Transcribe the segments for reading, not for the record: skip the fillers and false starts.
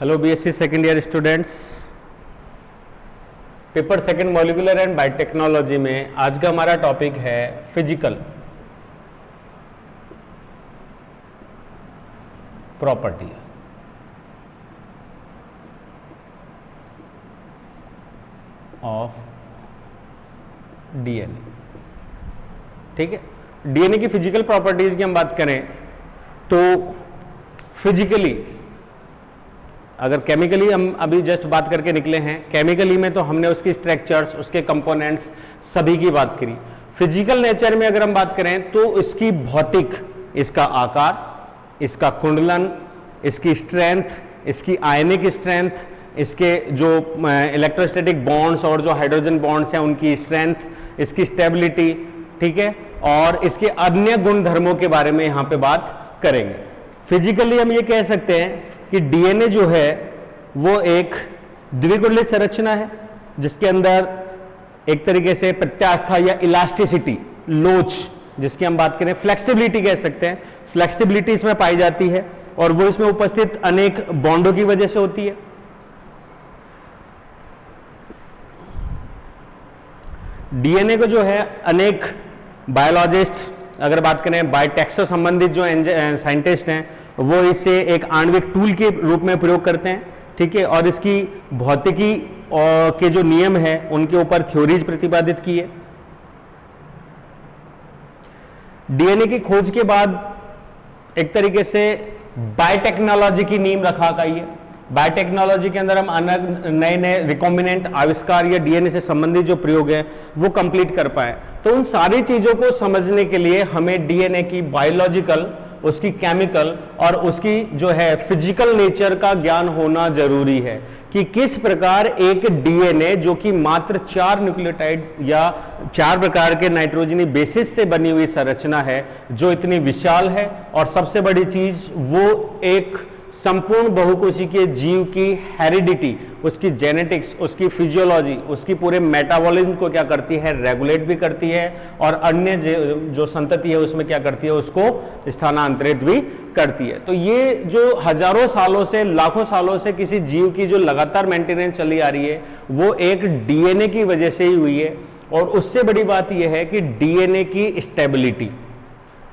Hello BSc second year students, paper second molecular and biotechnology में आज का हमारा टॉपिक है फिजिकल प्रॉपर्टी ऑफ डीएनए। ठीक है, डीएनए की फिजिकल प्रॉपर्टीज की हम बात करें तो फिजिकली, अगर केमिकली हम अभी जस्ट बात करके निकले हैं, केमिकली में तो हमने उसकी स्ट्रक्चर्स, उसके कंपोनेंट्स सभी की बात करी। फिजिकल नेचर में अगर हम बात करें तो इसकी भौतिक, इसका आकार, इसका कुंडलन, इसकी स्ट्रेंथ, इसकी आयनिक स्ट्रेंथ, इसके जो इलेक्ट्रोस्टैटिक बॉन्ड्स और जो हाइड्रोजन बॉन्ड्स हैं उनकी स्ट्रेंथ, इसकी स्टेबिलिटी, ठीक है, और इसके अन्य गुण धर्मों के बारे में यहां पे बात करेंगे। फिजिकली हम ये कह सकते हैं कि डीएनए जो है वो एक द्विकुंडलित संरचना है जिसके अंदर एक तरीके से प्रत्यास्था या इलास्टिसिटी, लोच जिसकी हम बात करें, फ्लेक्सिबिलिटी कह सकते हैं, फ्लेक्सिबिलिटी इसमें पाई जाती है और वो इसमें उपस्थित अनेक बॉन्डों की वजह से होती है। डीएनए को जो है अनेक बायोलॉजिस्ट, अगर बात करें बायोटेक से संबंधित जो साइंटिस्ट हैं, वो इसे एक आणविक टूल के रूप में प्रयोग करते हैं। ठीक है, और इसकी भौतिकी के जो नियम है उनके ऊपर थ्योरीज प्रतिपादित की है। डीएनए की खोज के बाद एक तरीके से बायोटेक्नोलॉजी की नींव रखा गई है। बायोटेक्नोलॉजी के अंदर हम नए नए रिकॉम्बिनेंट आविष्कार या डीएनए से संबंधित जो प्रयोग है वो कंप्लीट कर पाए। तो उन सारी चीजों को समझने के लिए हमें डीएनए की बायोलॉजिकल, उसकी केमिकल और उसकी जो है फिजिकल नेचर का ज्ञान होना जरूरी है कि किस प्रकार एक डीएनए जो कि मात्र 4 न्यूक्लियोटाइड या 4 प्रकार के नाइट्रोजनी बेसिस से बनी हुई संरचना है, जो इतनी विशाल है, और सबसे बड़ी चीज वो एक संपूर्ण बहुकोशिकीय जीव की हेरिडिटी, उसकी जेनेटिक्स, उसकी फिजियोलॉजी, उसकी पूरे मेटाबॉलिज्म को क्या करती है, रेगुलेट भी करती है, और अन्य जो संतति है उसमें क्या करती है, उसको स्थानांतरित भी करती है। तो ये जो हजारों सालों से, लाखों सालों से किसी जीव की जो लगातार मेंटेनेंस चली आ रही है वो एक डीएनए की वजह से ही हुई है। और उससे बड़ी बात यह है कि डीएनए की स्टेबिलिटी,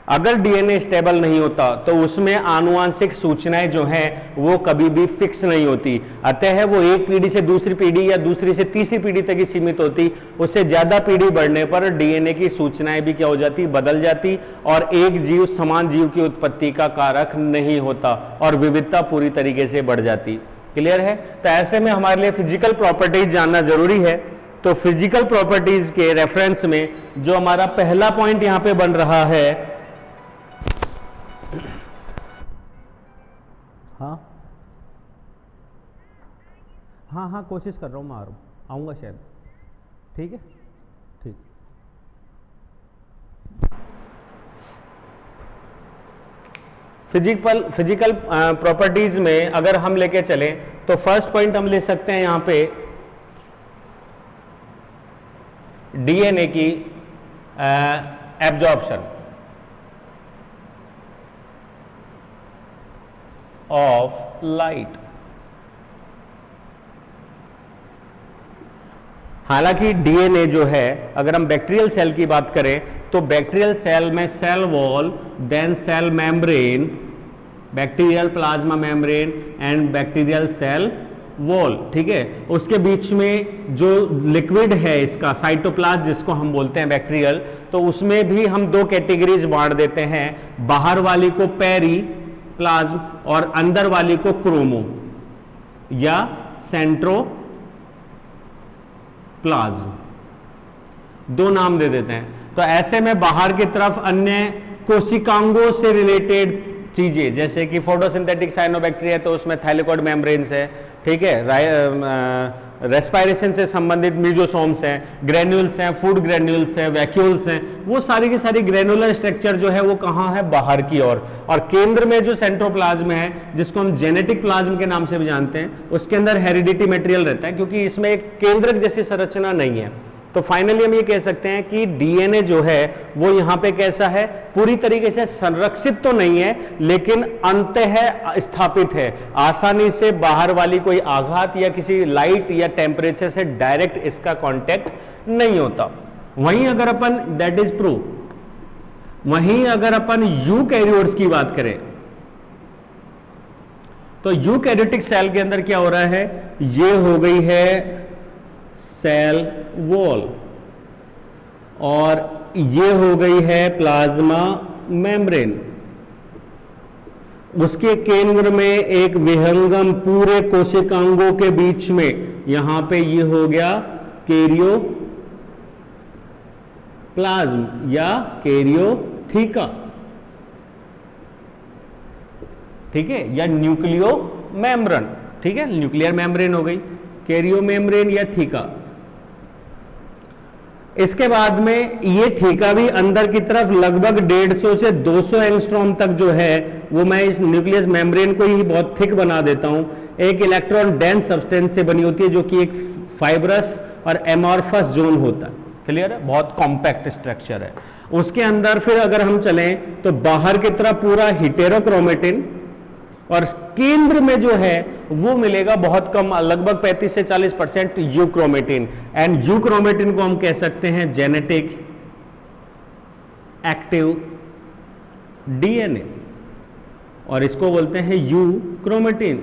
अगर डीएनए स्टेबल नहीं होता तो उसमें आनुवांशिक सूचनाएं जो हैं वो कभी भी फिक्स नहीं होती। अतः वो एक पीढ़ी से दूसरी पीढ़ी या दूसरी से तीसरी पीढ़ी तक ही सीमित होती। उससे ज्यादा पीढ़ी बढ़ने पर डीएनए की सूचनाएं भी क्या हो जाती, बदल जाती, और एक जीव समान जीव की उत्पत्ति का कारक नहीं होता और विविधता पूरी तरीके से बढ़ जाती। क्लियर है? तो ऐसे में हमारे लिए फिजिकल प्रॉपर्टीज जानना जरूरी है। तो फिजिकल प्रॉपर्टीज के रेफरेंस में जो हमारा पहला पॉइंट यहां पे बन रहा है, हाँ, कोशिश कर रहा हूँ, मैं आऊँगा शायद। ठीक है, ठीक। फिजिकल प्रॉपर्टीज में अगर हम लेके चलें तो फर्स्ट पॉइंट हम ले सकते हैं यहाँ पे डीएनए की एब्जॉर्प्शन ऑफ लाइट। हालांकि डीएनए जो है, अगर हम बैक्टीरियल सेल की बात करें तो बैक्टीरियल सेल में cell wall, then cell membrane, bacterial plasma membrane and bacterial cell wall, ठीक है, उसके बीच में जो लिक्विड है इसका साइटोप्लाज्म जिसको हम बोलते हैं बैक्टीरियल, तो उसमें भी हम 2 कैटेगरीज बांट देते हैं। बाहर वाली को पेरी प्लाज्म और अंदर वाली को क्रोमो या सेंट्रो प्लाज्म, 2 नाम दे देते हैं। तो ऐसे में बाहर की तरफ अन्य कोशिकांगों से रिलेटेड चीजें, जैसे कि फोटोसिंथेटिक साइनोबैक्टीरिया तो उसमें थाइलेकोइड मेम्ब्रेन्स है, ठीक है, रेस्पायरेशन से संबंधित मीजोसोम्स हैं, ग्रेन्यूल्स हैं, फूड ग्रेन्यूल्स हैं, वैक्यूल्स हैं, वो सारी की सारी ग्रेनुलर स्ट्रक्चर जो है वो कहाँ है, बाहर की ओर। और केंद्र में जो सेंट्रोप्लाज्म है, जिसको हम जेनेटिक प्लाज्म के नाम से भी जानते हैं, उसके अंदर हेरिडिटी मटेरियल रहता है, क्योंकि इसमें एक केंद्रक जैसी संरचना नहीं है। तो फाइनली हम ये कह सकते हैं कि डीएनए जो है वो यहां पे कैसा है, पूरी तरीके से संरक्षित तो नहीं है लेकिन अंततः स्थापित है, आसानी से बाहर वाली कोई आघात या किसी लाइट या टेम्परेचर से डायरेक्ट इसका कांटेक्ट नहीं होता। वहीं अगर अपन दैट इज प्रूव, वहीं अगर अपन यूकैरियोट्स की बात करें तो यूकैरियोटिक सेल के अंदर क्या हो रहा है, ये हो गई है सेल वॉल और ये हो गई है प्लाज्मा मेम्ब्रेन, उसके केंद्र में एक विहंगम पूरे कोशिकांगों के बीच में यहां पे ये हो गया कैरियोप्लाज्म या कैरियोथीका, ठीक है, या न्यूक्लियो मेम्ब्रेन, ठीक है, न्यूक्लियर मेम्ब्रेन हो गई, कैरियो मेम्ब्रेन या थीका। इसके बाद में ये थीका भी अंदर की तरफ लगभग 150 से 200 एंगस्ट्रॉम तक जो है वो मैं इस न्यूक्लियस मेम्ब्रेन को ही बहुत थिक बना देता हूं, एक इलेक्ट्रॉन डेंस सब्सटेंस से बनी होती है जो कि एक फाइब्रस और एमॉर्फस जोन होता है, क्लियर है, बहुत कॉम्पैक्ट स्ट्रक्चर है। उसके अंदर फिर अगर हम चलें तो बाहर की तरफ पूरा हेटेरोक्रोमेटिन और केंद्र में जो है वो मिलेगा बहुत कम, लगभग 35 से 40% यूक्रोमेटिन, एंड यूक्रोमेटिन को हम कह सकते हैं जेनेटिक एक्टिव डीएनए और इसको बोलते हैं यूक्रोमेटिन।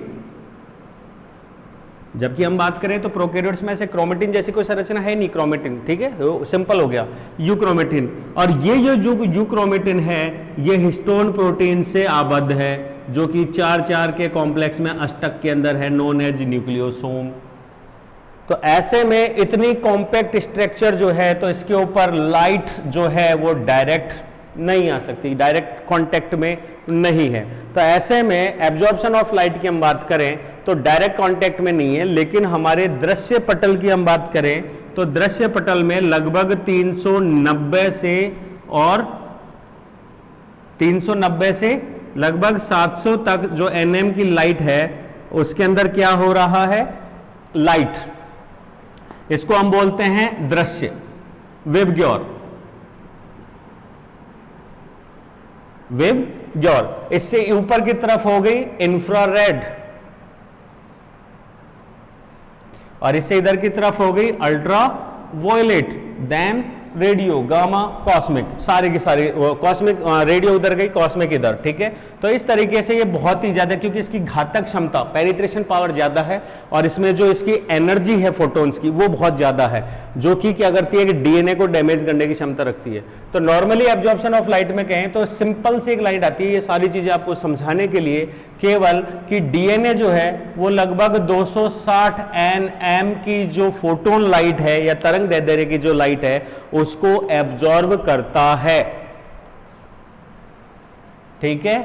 जबकि हम बात करें तो प्रोकैरियोट्स में से क्रोमेटिन जैसी कोई संरचना है नहीं, क्रोमेटिन, ठीक है, सिंपल हो गया यूक्रोमेटिन। और ये जो यूक्रोमेटिन है ये हिस्टोन प्रोटीन से आबद्ध है जो कि 4-4 के कॉम्प्लेक्स में अष्टक के अंदर है, नोन एज न्यूक्लियोसोम। तो ऐसे में इतनी कॉम्पैक्ट स्ट्रक्चर जो है तो इसके ऊपर लाइट जो है वो डायरेक्ट नहीं आ सकती, डायरेक्ट कांटेक्ट में नहीं है। तो ऐसे में एब्जॉर्प्शन ऑफ लाइट की हम बात करें तो डायरेक्ट कांटेक्ट में नहीं है, लेकिन हमारे दृश्य पटल की हम बात करें तो दृश्य पटल में लगभग 390 से लगभग 700 तक जो एनएम की लाइट है उसके अंदर क्या हो रहा है, लाइट, इसको हम बोलते हैं दृश्य वेवग्योर, वेवग्योर। इससे ऊपर की तरफ हो गई इंफ्रारेड और इससे इधर की तरफ हो गई ultraviolet, then radio, gamma, cosmic, सारे की सारी कॉस्मिक, रेडियो उधर गई, कॉस्मिक इधर, ठीक है। तो इस तरीके से ये बहुत ही ज्यादा, क्योंकि इसकी घातक क्षमता, पेनिट्रेशन पावर ज्यादा है और इसमें जो इसकी एनर्जी है फोटोन्स की वो बहुत ज्यादा है, जो कि क्या करती है कि डीएनए को डैमेज करने की क्षमता रखती है। तो नॉर्मली एब्जॉर्प्शन ऑफ लाइट में कहें तो सिंपल सी एक लाइट आती है, ये सारी चीजें आपको समझाने के लिए केवल कि डीएनए जो है वो लगभग 260 nm की जो फोटोन लाइट है या तरंग दैर्ध्य की जो लाइट है उसको एब्जॉर्ब करता है, ठीक है,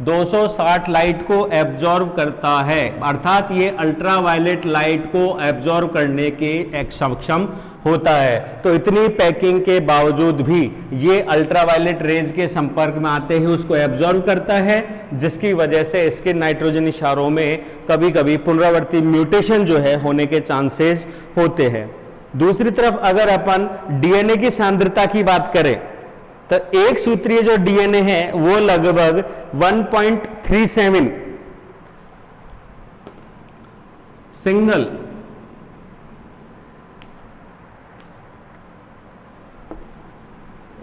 260 लाइट को एब्जॉर्ब करता है, अर्थात ये अल्ट्रावायलेट लाइट को एब्जॉर्ब करने के सक्षम होता है। तो इतनी पैकिंग के बावजूद भी ये अल्ट्रावायलेट रेज के संपर्क में आते ही उसको एब्जॉर्ब करता है, जिसकी वजह से इसके नाइट्रोजन क्षारों में कभी कभी पुनरावर्ती म्यूटेशन जो है होने के चांसेस होते हैं। दूसरी तरफ अगर अपन डीएनए की सांद्रता की बात करें तो एक सूत्रीय जो डीएनए है वो लगभग 1.37 सिंगल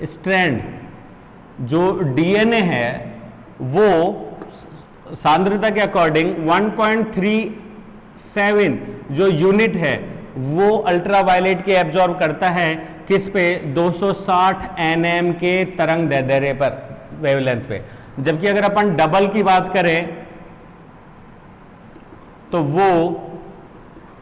स्ट्रैंड जो डीएनए है वो सांद्रता के अकॉर्डिंग 1.37 जो यूनिट है वो अल्ट्रावायलेट के एब्जॉर्ब करता है, किस पे, 260 nm के तरंग दैर्ध्य पर, वेवलेंथ पे। जबकि अगर अपन डबल की बात करें तो वो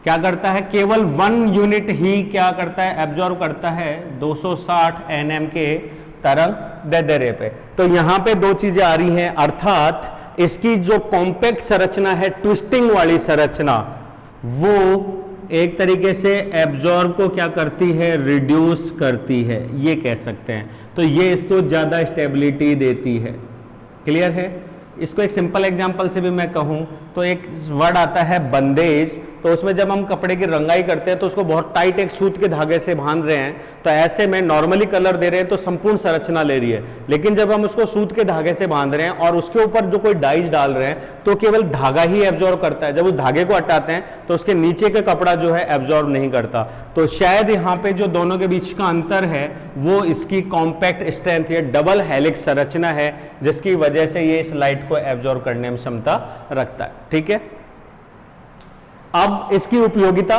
क्या करता है, केवल 1 यूनिट ही क्या करता है, एब्जॉर्ब करता है 260 nm के तरंग दैर्ध्य पे। तो यहां पे दो चीजें आ रही हैं, अर्थात इसकी जो कॉम्पैक्ट संरचना है, ट्विस्टिंग वाली संरचना, वो एक तरीके से एब्जॉर्ब को क्या करती है, रिड्यूस करती है, ये कह सकते हैं। तो ये इसको ज्यादा स्टेबिलिटी देती है, क्लियर है। इसको एक सिंपल एग्जांपल से भी मैं कहूं तो एक वर्ड आता है बंदेज, तो उसमें जब हम कपड़े की रंगाई करते हैं तो उसको बहुत टाइट एक सूत के धागे से बांध रहे हैं, तो ऐसे में नॉर्मली कलर दे रहे हैं तो संपूर्ण संरचना ले रही है। लेकिन जब हम उसको सूत के धागे से बांध रहे हैं और उसके ऊपर जो कोई डाइज डाल रहे हैं तो केवल धागा ही एब्जॉर्ब करता है। जब उस धागे को हटाते हैं तो उसके नीचे का कपड़ा जो है एब्जॉर्ब नहीं करता। तो शायद यहाँ पे जो दोनों के बीच का अंतर है वो इसकी कॉम्पैक्ट स्ट्रेंथ या डबल हेलिक्स संरचना है, जिसकी वजह से ये इस लाइट को एब्जॉर्ब करने में क्षमता रखता है। ठीक है, अब इसकी उपयोगिता,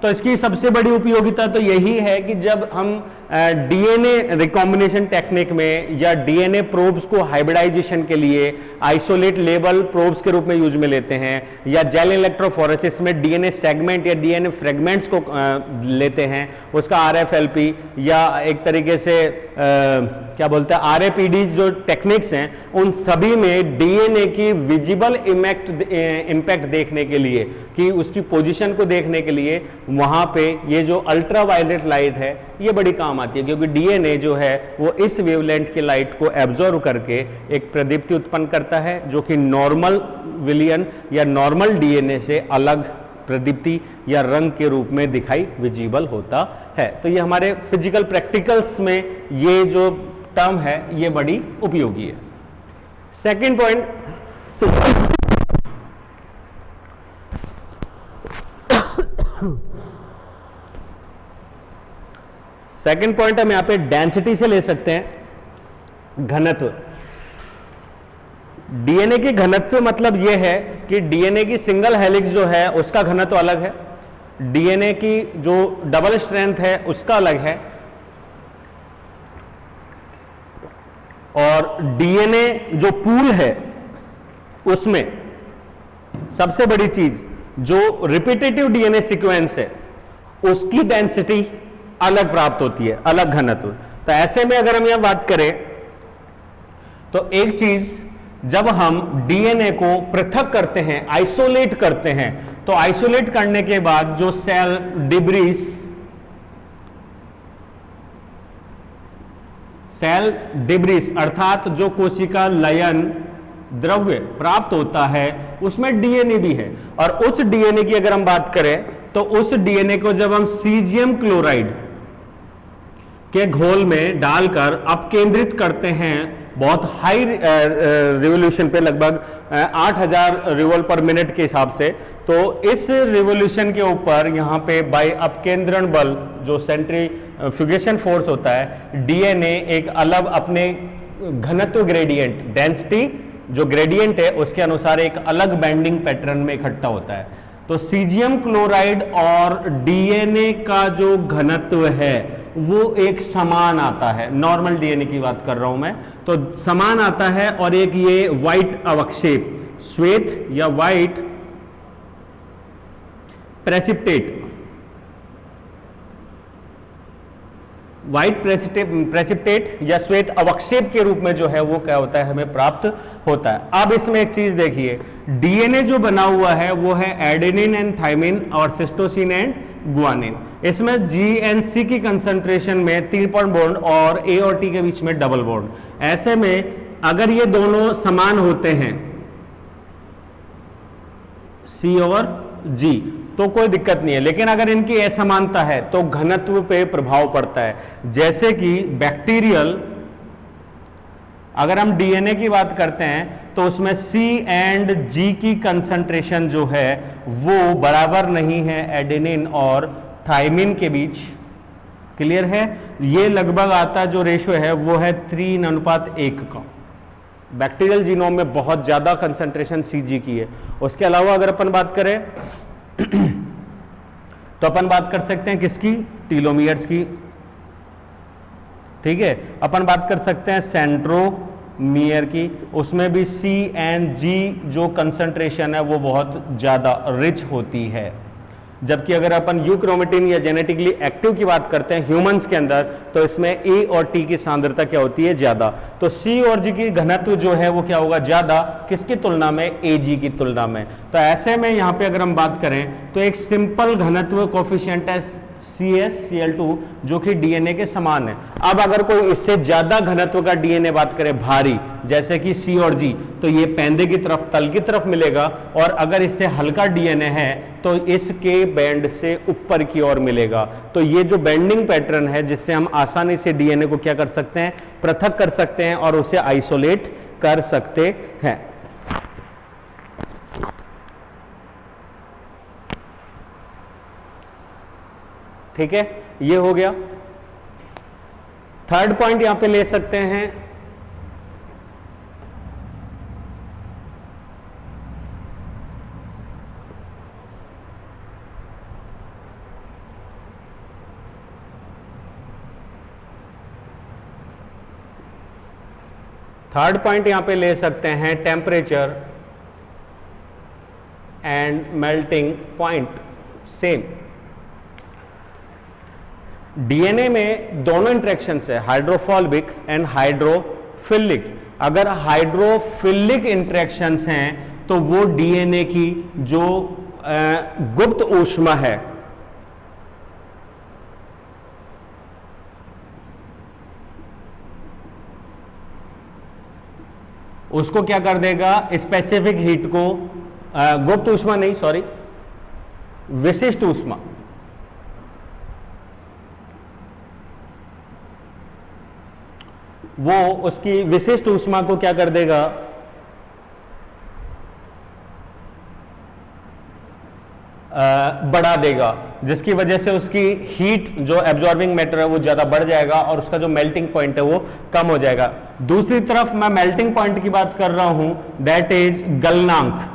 तो इसकी सबसे बड़ी उपयोगिता तो यही है कि जब हम डीएनए रिकॉम्बिनेशन टेक्निक में या डीएनए प्रोब्स को हाइब्रिडाइजेशन के लिए आइसोलेट लेबल प्रोब्स के रूप में यूज में लेते हैं, या जेल इलेक्ट्रोफोरेसिस में डीएनए सेगमेंट या डीएनए फ्रेगमेंट्स को लेते हैं, उसका आरएफएलपी या एक तरीके से क्या बोलते हैं आरएपीडी जो टेक्निक्स हैं, उन सभी में डीएनए की विजिबल इम्पैक्ट देखने के लिए, कि उसकी पोजीशन को देखने के लिए वहां पे ये जो अल्ट्रावायलेट लाइट है ये बड़ी काम आती है, क्योंकि डीएनए जो है वो इस वेवलेंथ की लाइट को एब्जॉर्व करके एक प्रदीप्ति उत्पन्न करता है जो कि नॉर्मल विलियन या नॉर्मल डीएनए से अलग प्रदीप्ति या रंग के रूप में दिखाई विजिबल होता है। तो ये हमारे फिजिकल प्रैक्टिकल्स में ये जो टर्म है ये बड़ी उपयोगी है। सेकंड पॉइंट, सेकेंड पॉइंट हम यहां पे डेंसिटी से ले सकते हैं, घनत्व। डीएनए की घनत्व मतलब यह है कि डीएनए की सिंगल हेलिक्स जो है उसका घनत्व अलग है, डीएनए की जो डबल स्ट्रेंथ है उसका अलग है, और डीएनए जो पूल है उसमें सबसे बड़ी चीज जो रिपीटेटिव डीएनए सीक्वेंस है उसकी डेंसिटी अलग प्राप्त होती है, अलग घनत्व। तो ऐसे में अगर हम यहां बात करें तो एक चीज, जब हम डीएनए को पृथक करते हैं, आइसोलेट करते हैं, तो आइसोलेट करने के बाद जो सेल डिब्रीस अर्थात जो कोशिका लयन द्रव्य प्राप्त होता है उसमें डीएनए भी है। और उस डीएनए की अगर हम बात करें तो उस डीएनए को जब हम सीजियम क्लोराइड के घोल में डालकर अपकेंद्रित करते हैं बहुत हाई रिवोल्यूशन पे, लगभग 8000 रिवोल्ट पर मिनट के हिसाब से, तो इस रिवोल्यूशन के ऊपर यहाँ पे बाय अपकेंद्रण बल जो सेंट्रीफ्यूगेशन फोर्स होता है, डीएनए एक अलग अपने घनत्व ग्रेडियंट, डेंसिटी जो ग्रेडियंट है उसके अनुसार एक अलग बैंडिंग पैटर्न में इकट्ठा होता है। तो सीजियम क्लोराइड और डीएनए का जो घनत्व है वो एक समान आता है, नॉर्मल डीएनए की बात कर रहा हूं मैं, तो समान आता है। और एक ये व्हाइट अवक्षेप, श्वेत या व्हाइट प्रेसिपिटेट या श्वेत अवक्षेप के रूप में जो है वो क्या होता है, हमें प्राप्त होता है। अब इसमें एक चीज देखिए, डीएनए जो बना हुआ है वो है एडेनिन एंड थाइमिन और सिस्टोसिन एंड गुआनिन। इसमें जीएनसी की कंसंट्रेशन में त्रिपर्ण बॉन्ड और ए और टी के बीच में डबल बॉन्ड। ऐसे में अगर ये दोनों समान होते हैं, सी और जी, तो कोई दिक्कत नहीं है। लेकिन अगर इनकी असमानता है तो घनत्व पे प्रभाव पड़ता है। जैसे कि बैक्टीरियल, अगर हम डीएनए की बात करते हैं तो उसमें सी एंड जी की कंसंट्रेशन जो है वो बराबर नहीं है एडेनिन और थाइमिन के बीच। क्लियर है? ये लगभग आता जो रेशियो है वो है 3:1 का। बैक्टीरियल जीनोम में बहुत ज्यादा कंसंट्रेशन सीजी की है। उसके अलावा अगर अपन बात करें तो अपन बात कर सकते हैं किसकी, टीलोमियर्स की। ठीक है, अपन बात कर सकते हैं सेंट्रोमियर की, उसमें भी सी एंड जी जो कंसंट्रेशन है वो बहुत ज्यादा रिच होती है। जबकि अगर अपन यूक्रोमेटिन या जेनेटिकली एक्टिव की बात करते हैं ह्यूमंस के अंदर, तो इसमें ए और टी की सांद्रता क्या होती है, ज्यादा। तो सी और जी की घनत्व जो है वो क्या होगा, ज्यादा, किसकी तुलना में, ए जी की तुलना में। तो ऐसे में यहां पे अगर हम बात करें तो एक सिंपल घनत्व कोफिशिएंट है CH Cl2 जो कि डीएनए के समान है। अब अगर कोई इससे ज्यादा घनत्व का डीएनए बात करें भारी, जैसे कि C और G, तो ये पैंदे की तरफ, तल की तरफ मिलेगा, और अगर इससे हल्का डीएनए है तो इसके बैंड से ऊपर की ओर मिलेगा। तो ये जो बेंडिंग पैटर्न है जिससे हम आसानी से डीएनए को क्या कर सकते हैं, पृथक कर सकते हैं और उसे आइसोलेट कर सकते हैं। ठीक है, ये हो गया। थर्ड पॉइंट यहां पे ले सकते हैं, थर्ड पॉइंट यहां पे ले सकते हैं temperature and melting point. Same DNA में दोनों इंटरेक्शंस है, हाइड्रोफोबिक एंड हाइड्रोफिलिक। अगर हाइड्रोफिलिक इंटरेक्शंस हैं तो वो डीएनए की जो गुप्त ऊष्मा है उसको क्या कर देगा, स्पेसिफिक हीट को, गुप्त ऊष्मा नहीं, सॉरी, विशिष्ट ऊष्मा, वो उसकी विशिष्ट ऊष्मा को क्या कर देगा, बढ़ा देगा, जिसकी वजह से उसकी हीट जो एब्जॉर्बिंग मैटर है वो ज्यादा बढ़ जाएगा और उसका जो मेल्टिंग पॉइंट है वो कम हो जाएगा। दूसरी तरफ मैं मेल्टिंग पॉइंट की बात कर रहा हूं, दैट इज गलनांक।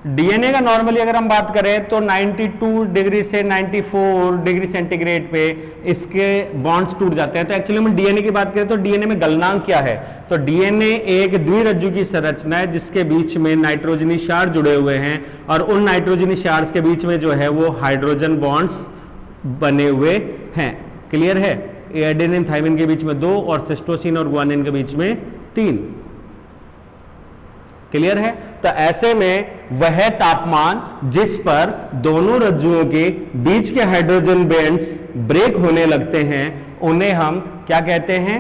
डीएनए का नॉर्मली अगर हम बात करें तो 92 डिग्री से 94 डिग्री सेंटीग्रेड पे इसके बॉन्ड्स टूट जाते हैं। तो एक्चुअली में डीएनए की बात करें तो डीएनए में गलनांक क्या है, तो डीएनए एक द्विरज्जु की संरचना है जिसके बीच में नाइट्रोजनी क्षार जुड़े हुए हैं और उन नाइट्रोजनी क्षार के बीच में जो है वो हाइड्रोजन बॉन्ड्स बने हुए हैं। क्लियर है, एडेनिन थाइमिन के बीच में 2 और सिस्टोसिन और ग्वानिन के बीच में 3। क्लियर है, तो ऐसे में वह तापमान जिस पर दोनों रज्जुओं के बीच के हाइड्रोजन बैंड्स ब्रेक होने लगते हैं उन्हें हम क्या कहते हैं,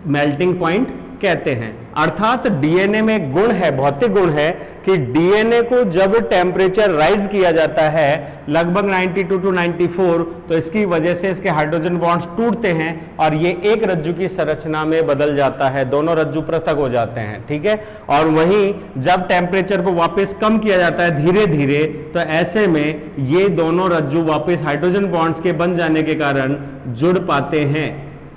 मेल्टिंग पॉइंट कहते हैं। अर्थात डीएनए में गुण है, भौतिक गुण है कि डीएनए को जब टेम्परेचर राइज किया जाता है लगभग 92 टू 94, तो इसकी वजह से इसके हाइड्रोजन बॉन्ड्स टूटते हैं और ये एक रज्जु की संरचना में बदल जाता है, दोनों रज्जु पृथक हो जाते हैं। ठीक है, और वहीं जब टेम्परेचर को वापस कम किया जाता है धीरे धीरे, तो ऐसे में ये दोनों रज्जु वापस हाइड्रोजन बॉन्ड्स के बन जाने के कारण जुड़ पाते हैं।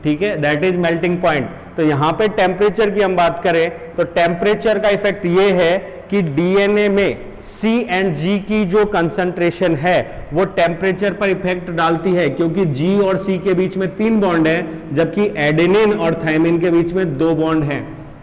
ठीक है, दैट इज मेल्टिंग पॉइंट। तो यहां पे टेम्परेचर की हम बात करें तो टेम्परेचर का इफेक्ट ये है कि डीएनए में C एंड G की जो कंसंट्रेशन है वो टेम्परेचर पर इफेक्ट डालती है, क्योंकि G और C के बीच में 3 बॉन्ड है जबकि एडेनिन और थाइमिन के बीच में 2 बॉन्ड हैं।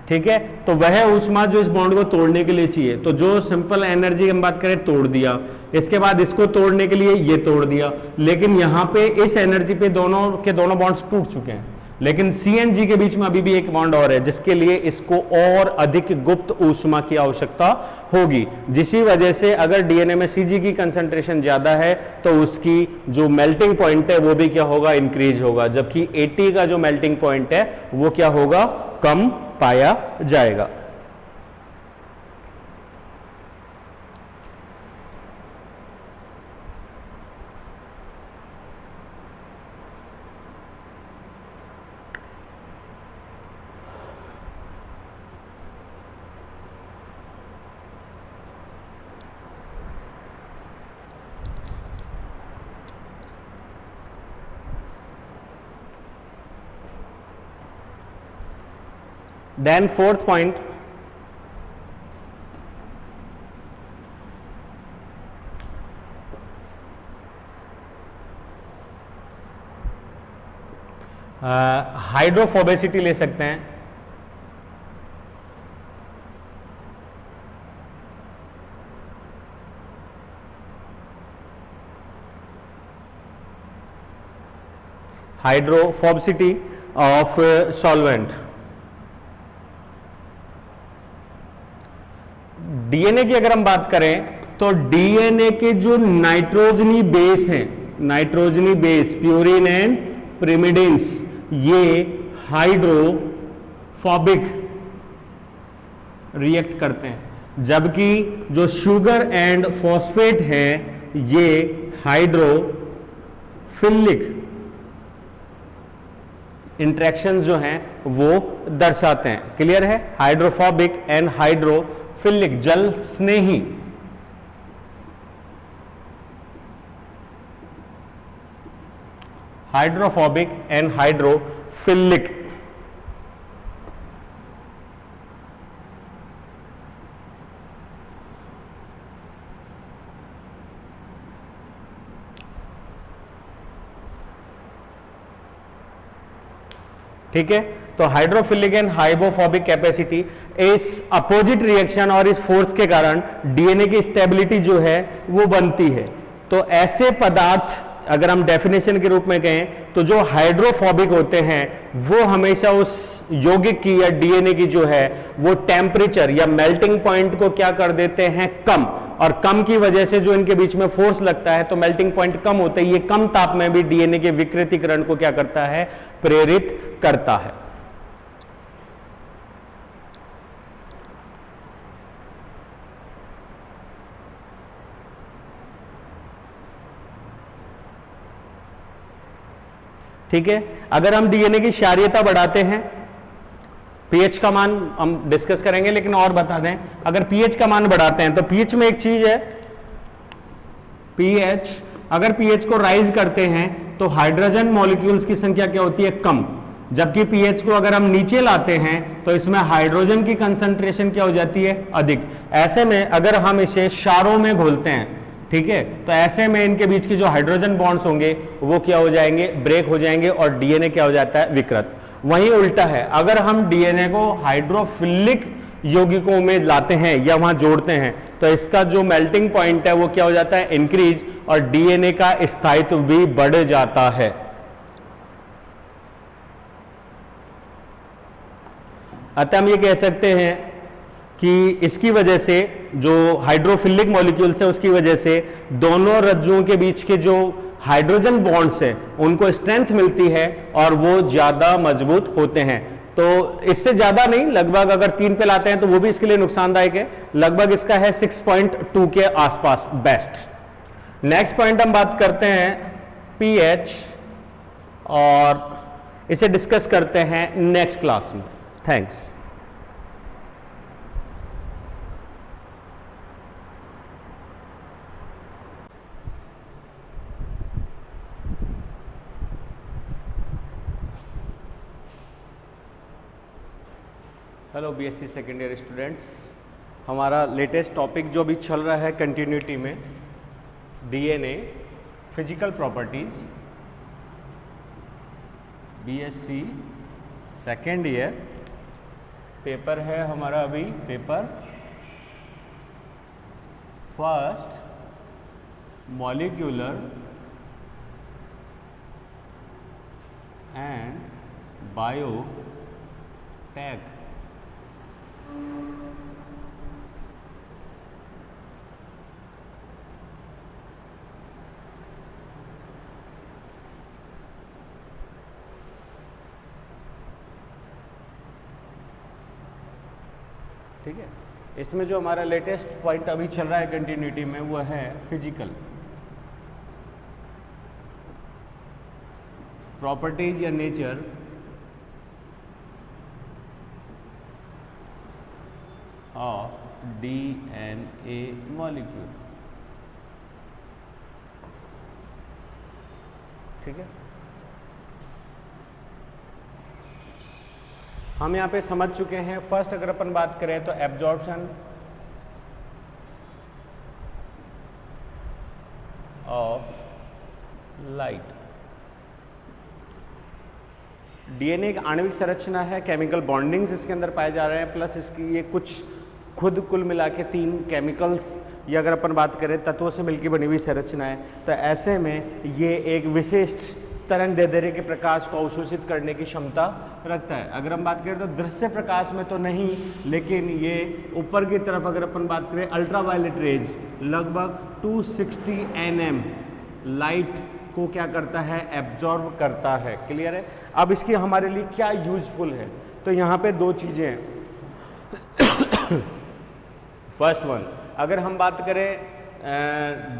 ठीक है, तो वह ऊष्मा जो इस बॉन्ड को तोड़ने के लिए चाहिए, तो जो सिंपल एनर्जी हम बात करें तोड़ दिया, इसके बाद इसको तोड़ने के लिए ये तोड़ दिया, लेकिन यहां पे इस एनर्जी पे दोनों के दोनों बॉन्ड्स टूट चुके हैं, लेकिन C एंड G के बीच में अभी भी एक बॉन्ड और है जिसके लिए इसको और अधिक गुप्त ऊष्मा की आवश्यकता होगी, जिसी वजह से अगर डीएनए में Cg की कंसंट्रेशन ज्यादा है तो उसकी जो मेल्टिंग पॉइंट है वो भी क्या होगा, इंक्रीज होगा, जबकि 80 का जो मेल्टिंग पॉइंट है वो क्या होगा, कम पाया जाएगा। Then fourth point, हाइड्रोफोबिसिटी ले सकते हैं। Hydrophobicity of solvent. डीएनए की अगर हम बात करें तो डीएनए के जो नाइट्रोजनी बेस हैं, नाइट्रोजनी बेस प्यूरिन एंड पिरिमिडिन्स, ये हाइड्रोफोबिक रिएक्ट करते हैं, जबकि जो शुगर एंड फॉस्फेट है ये हाइड्रोफिलिक इंटरेक्शंस जो हैं वो दर्शाते हैं। क्लियर है? हाइड्रोफोबिक एंड हाइड्रोफिलिक, जल स्नेही। Hydrophobic and hydrophilic. ठीक है, तो हाइड्रोफिलिक एंड हाइड्रोफोबिक कैपेसिटी, इस अपोजिट रिएक्शन और इस फोर्स के कारण डीएनए की स्टेबिलिटी जो है वो बनती है। तो ऐसे पदार्थ अगर हम डेफिनेशन के रूप में कहें तो जो हाइड्रोफोबिक होते हैं वो हमेशा उस यौगिक की या डीएनए की जो है वो टेम्परेचर या मेल्टिंग पॉइंट को क्या कर देते हैं, कम, और कम की वजह से जो इनके बीच में फोर्स लगता है तो मेल्टिंग पॉइंट कम होते हैं। ये कम ताप में भी डीएनए के विकृतीकरण को क्या करता है, प्रेरित करता है। ठीक है, अगर हम डीएनए की क्षारीयता बढ़ाते हैं, पीएच का मान हम डिस्कस करेंगे, लेकिन और बता दें, अगर पीएच का मान बढ़ाते हैं तो पीएच में एक चीज है, पीएच, अगर पीएच को राइज करते हैं तो हाइड्रोजन मॉलिक्यूल्स की संख्या क्या होती है, कम, जबकि पीएच को अगर हम नीचे लाते हैं तो इसमें हाइड्रोजन की कंसंट्रेशन क्या हो जाती है, अधिक। ऐसे में अगर हम इसे क्षारों में घोलते हैं, ठीक है, तो ऐसे में इनके बीच की जो हाइड्रोजन बॉन्ड्स होंगे वो क्या हो जाएंगे, ब्रेक हो जाएंगे और डीएनए क्या हो जाता है, विकृत। वहीं उल्टा है, अगर हम डीएनए को हाइड्रोफिलिक यौगिकों में लाते हैं या वहां जोड़ते हैं तो इसका जो मेल्टिंग पॉइंट है वो क्या हो जाता है, इंक्रीज, और डीएनए का स्थायित्व भी बढ़ जाता है। अतः हम ये कह सकते हैं कि इसकी वजह से जो हाइड्रोफिलिक मॉलिक्यूल्स है उसकी वजह से दोनों रज्जुओं के बीच के जो हाइड्रोजन बॉन्ड्स है उनको स्ट्रेंथ मिलती है और वो ज्यादा मजबूत होते हैं। तो इससे ज्यादा नहीं, लगभग अगर 3 पे लाते हैं तो वो भी इसके लिए नुकसानदायक है, लगभग इसका है 6.2 के आसपास बेस्ट। नेक्स्ट पॉइंट हम बात करते हैं पीएच, और इसे डिस्कस करते हैं नेक्स्ट क्लास में। Thanks. Hello BSc second year students, हमारा लेटेस्ट टॉपिक जो भी चल रहा है कंटिन्यूटी में, DNA physical properties, BSc second year, paper है हमारा अभी paper first, molecular and biotech. ठीक है, इसमें जो हमारा लेटेस्ट पॉइंट अभी चल रहा है कंटिन्यूटी में वो है फिजिकल प्रॉपर्टीज या नेचर ऑफ डीएनए मॉलिक्यूल। ठीक है, हम यहाँ पे समझ चुके हैं। फर्स्ट अगर अपन बात करें तो एब्जॉर्प्शन ऑफ लाइट। डीएनए एक आणविक संरचना है, केमिकल बॉन्डिंग्स इसके अंदर पाए जा रहे हैं, प्लस इसकी ये कुछ खुद कुल मिला के 3 केमिकल्स या अगर अपन बात करें तत्वों से मिलकर बनी हुई संरचना है। तो ऐसे में ये एक विशिष्ट तरंग दैर्ध्य के प्रकाश को अवशोषित करने की क्षमता रखता है। अगर हम बात करें तो दृश्य प्रकाश में तो नहीं, लेकिन ये ऊपर की तरफ अगर अपन बात करें अल्ट्रावायलेट रेज लगभग 260 nm लाइट को क्या करता है, एब्जॉर्ब करता है। क्लियर है। अब इसकी हमारे लिए क्या यूजफुल है, तो यहाँ पे दो चीजें हैं। फर्स्ट वन, अगर हम बात करें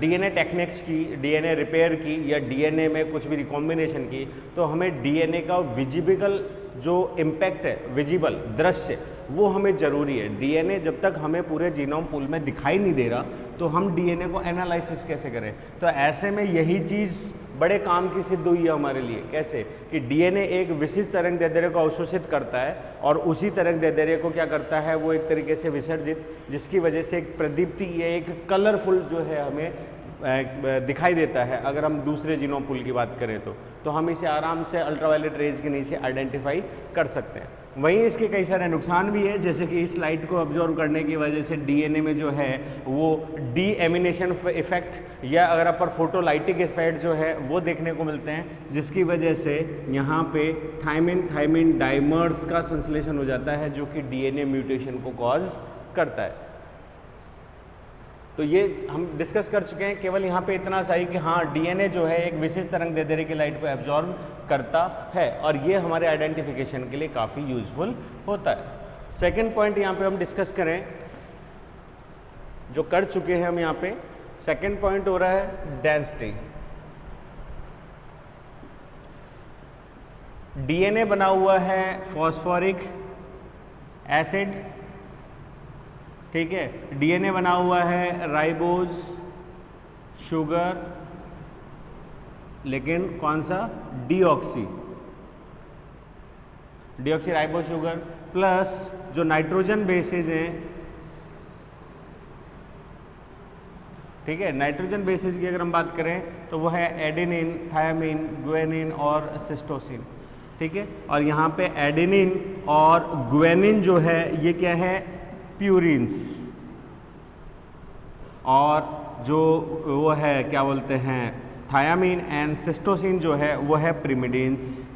डीएनए टेक्निक्स की, डीएनए रिपेयर की या डीएनए में कुछ भी रिकॉम्बिनेशन की, तो हमें डीएनए का विजिबल जो इम्पैक्ट है, विजिबल दृश्य, वो हमें ज़रूरी है। डीएनए जब तक हमें पूरे जीनोम पूल में दिखाई नहीं दे रहा तो हम डीएनए को एनालिसिस कैसे करें। तो ऐसे में यही चीज़ बड़े काम की सिद्ध हुई है हमारे लिए। कैसे कि डीएनए एक विशिष्ट तरंग दैर्ध्य को अवशोषित करता है और उसी तरंग दैर्ध्य को क्या करता है, वो एक तरीके से विसर्जित, जिसकी वजह से एक प्रदीप्ति या एक कलरफुल जो है हमें दिखाई देता है। अगर हम दूसरे जीनोम पूल की बात करें तो हम इसे आराम से अल्ट्रावायलेट रेज के नीचे आइडेंटिफाई कर सकते हैं। वहीं इसके कई सारे नुकसान भी है, जैसे कि इस लाइट को ऑब्जॉर्व करने की वजह से डीएनए में जो है वो डीएमिनेशन इफेक्ट या अगर अपन फोटोलाइटिक इफेक्ट जो है वो देखने को मिलते हैं, जिसकी वजह से यहाँ पे थायमिन डाइमर्स का संश्लेषण हो जाता है, जो कि डीएनए म्यूटेशन को कॉज करता है। तो ये हम डिस्कस कर चुके हैं। केवल यहाँ पे इतना सा ही कि हाँ, डीएनए जो है एक विशेष तरंग दैर्ध्य की लाइट को एब्जॉर्ब करता है और ये हमारे आइडेंटिफिकेशन के लिए काफ़ी यूजफुल होता है। सेकंड पॉइंट यहाँ पे हम डिस्कस करें, जो कर चुके हैं हम यहाँ पे, सेकंड पॉइंट हो रहा है डेंसिटी। डीएनए बना हुआ है फॉस्फोरिक एसिड, ठीक है। डीएनए बना हुआ है राइबोज शुगर, लेकिन कौन सा, डीऑक्सी राइबोज शुगर, प्लस जो नाइट्रोजन बेसेज हैं, ठीक है। नाइट्रोजन बेसेज की अगर हम बात करें तो वो है एडेनिन, थायमिन, ग्वेनिन और सिस्टोसिन, ठीक है। और यहाँ पे एडेनिन और ग्वेनिन जो है ये क्या है, प्यूरिन्स, और जो वो है क्या बोलते हैं, थायामीन एंड सिस्टोसिन जो है वो है प्रिमिडिन्स,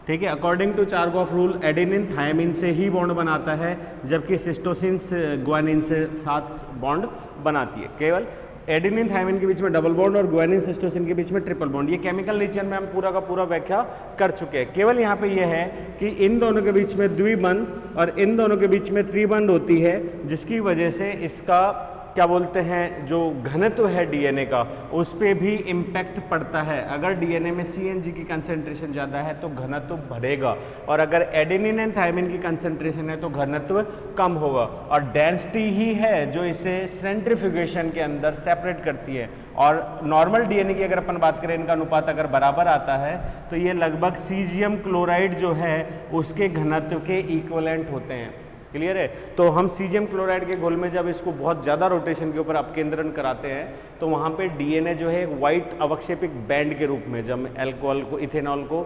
ठीक है। According to चारकॉफ rule adenine thiamine से ही बॉन्ड बनाता है, जबकि सिस्टोसिन ग्वानिन से साथ बॉन्ड बनाती है। केवल एडेनिन थायमिन के बीच में डबल बॉन्ड और ग्वानिन सिस्टोसिन के बीच में ट्रिपल बॉन्ड। ये केमिकल नेचर में हम पूरा का पूरा व्याख्या कर चुके हैं। केवल यहाँ पे ये है कि इन दोनों के बीच में द्विबंध और इन दोनों के बीच में त्रिबंध होती है, जिसकी वजह से इसका क्या बोलते हैं, जो घनत्व है डीएनए का, उस पर भी इम्पैक्ट पड़ता है। अगर डीएनए में सीएनजी की कंसंट्रेशन ज़्यादा है तो घनत्व बढ़ेगा, और अगर एडेनिन एंड थायमिन की कंसंट्रेशन है तो घनत्व कम होगा। और डेंसिटी ही है जो इसे सेंट्रीफ्यूगेशन के अंदर सेपरेट करती है। और नॉर्मल डीएनए की अगर अपन बात करें, इनका अनुपात अगर बराबर आता है तो ये लगभग सीजियम क्लोराइड जो है उसके घनत्व के इक्वलेंट होते हैं। क्लियर है। तो हम सीजियम क्लोराइड के घोल में जब इसको बहुत ज़्यादा रोटेशन के ऊपर अपकेंद्रण कराते हैं तो वहाँ पे डीएनए जो है वाइट अवक्षेपिक बैंड के रूप में, जब अल्कोहल को, इथेनॉल को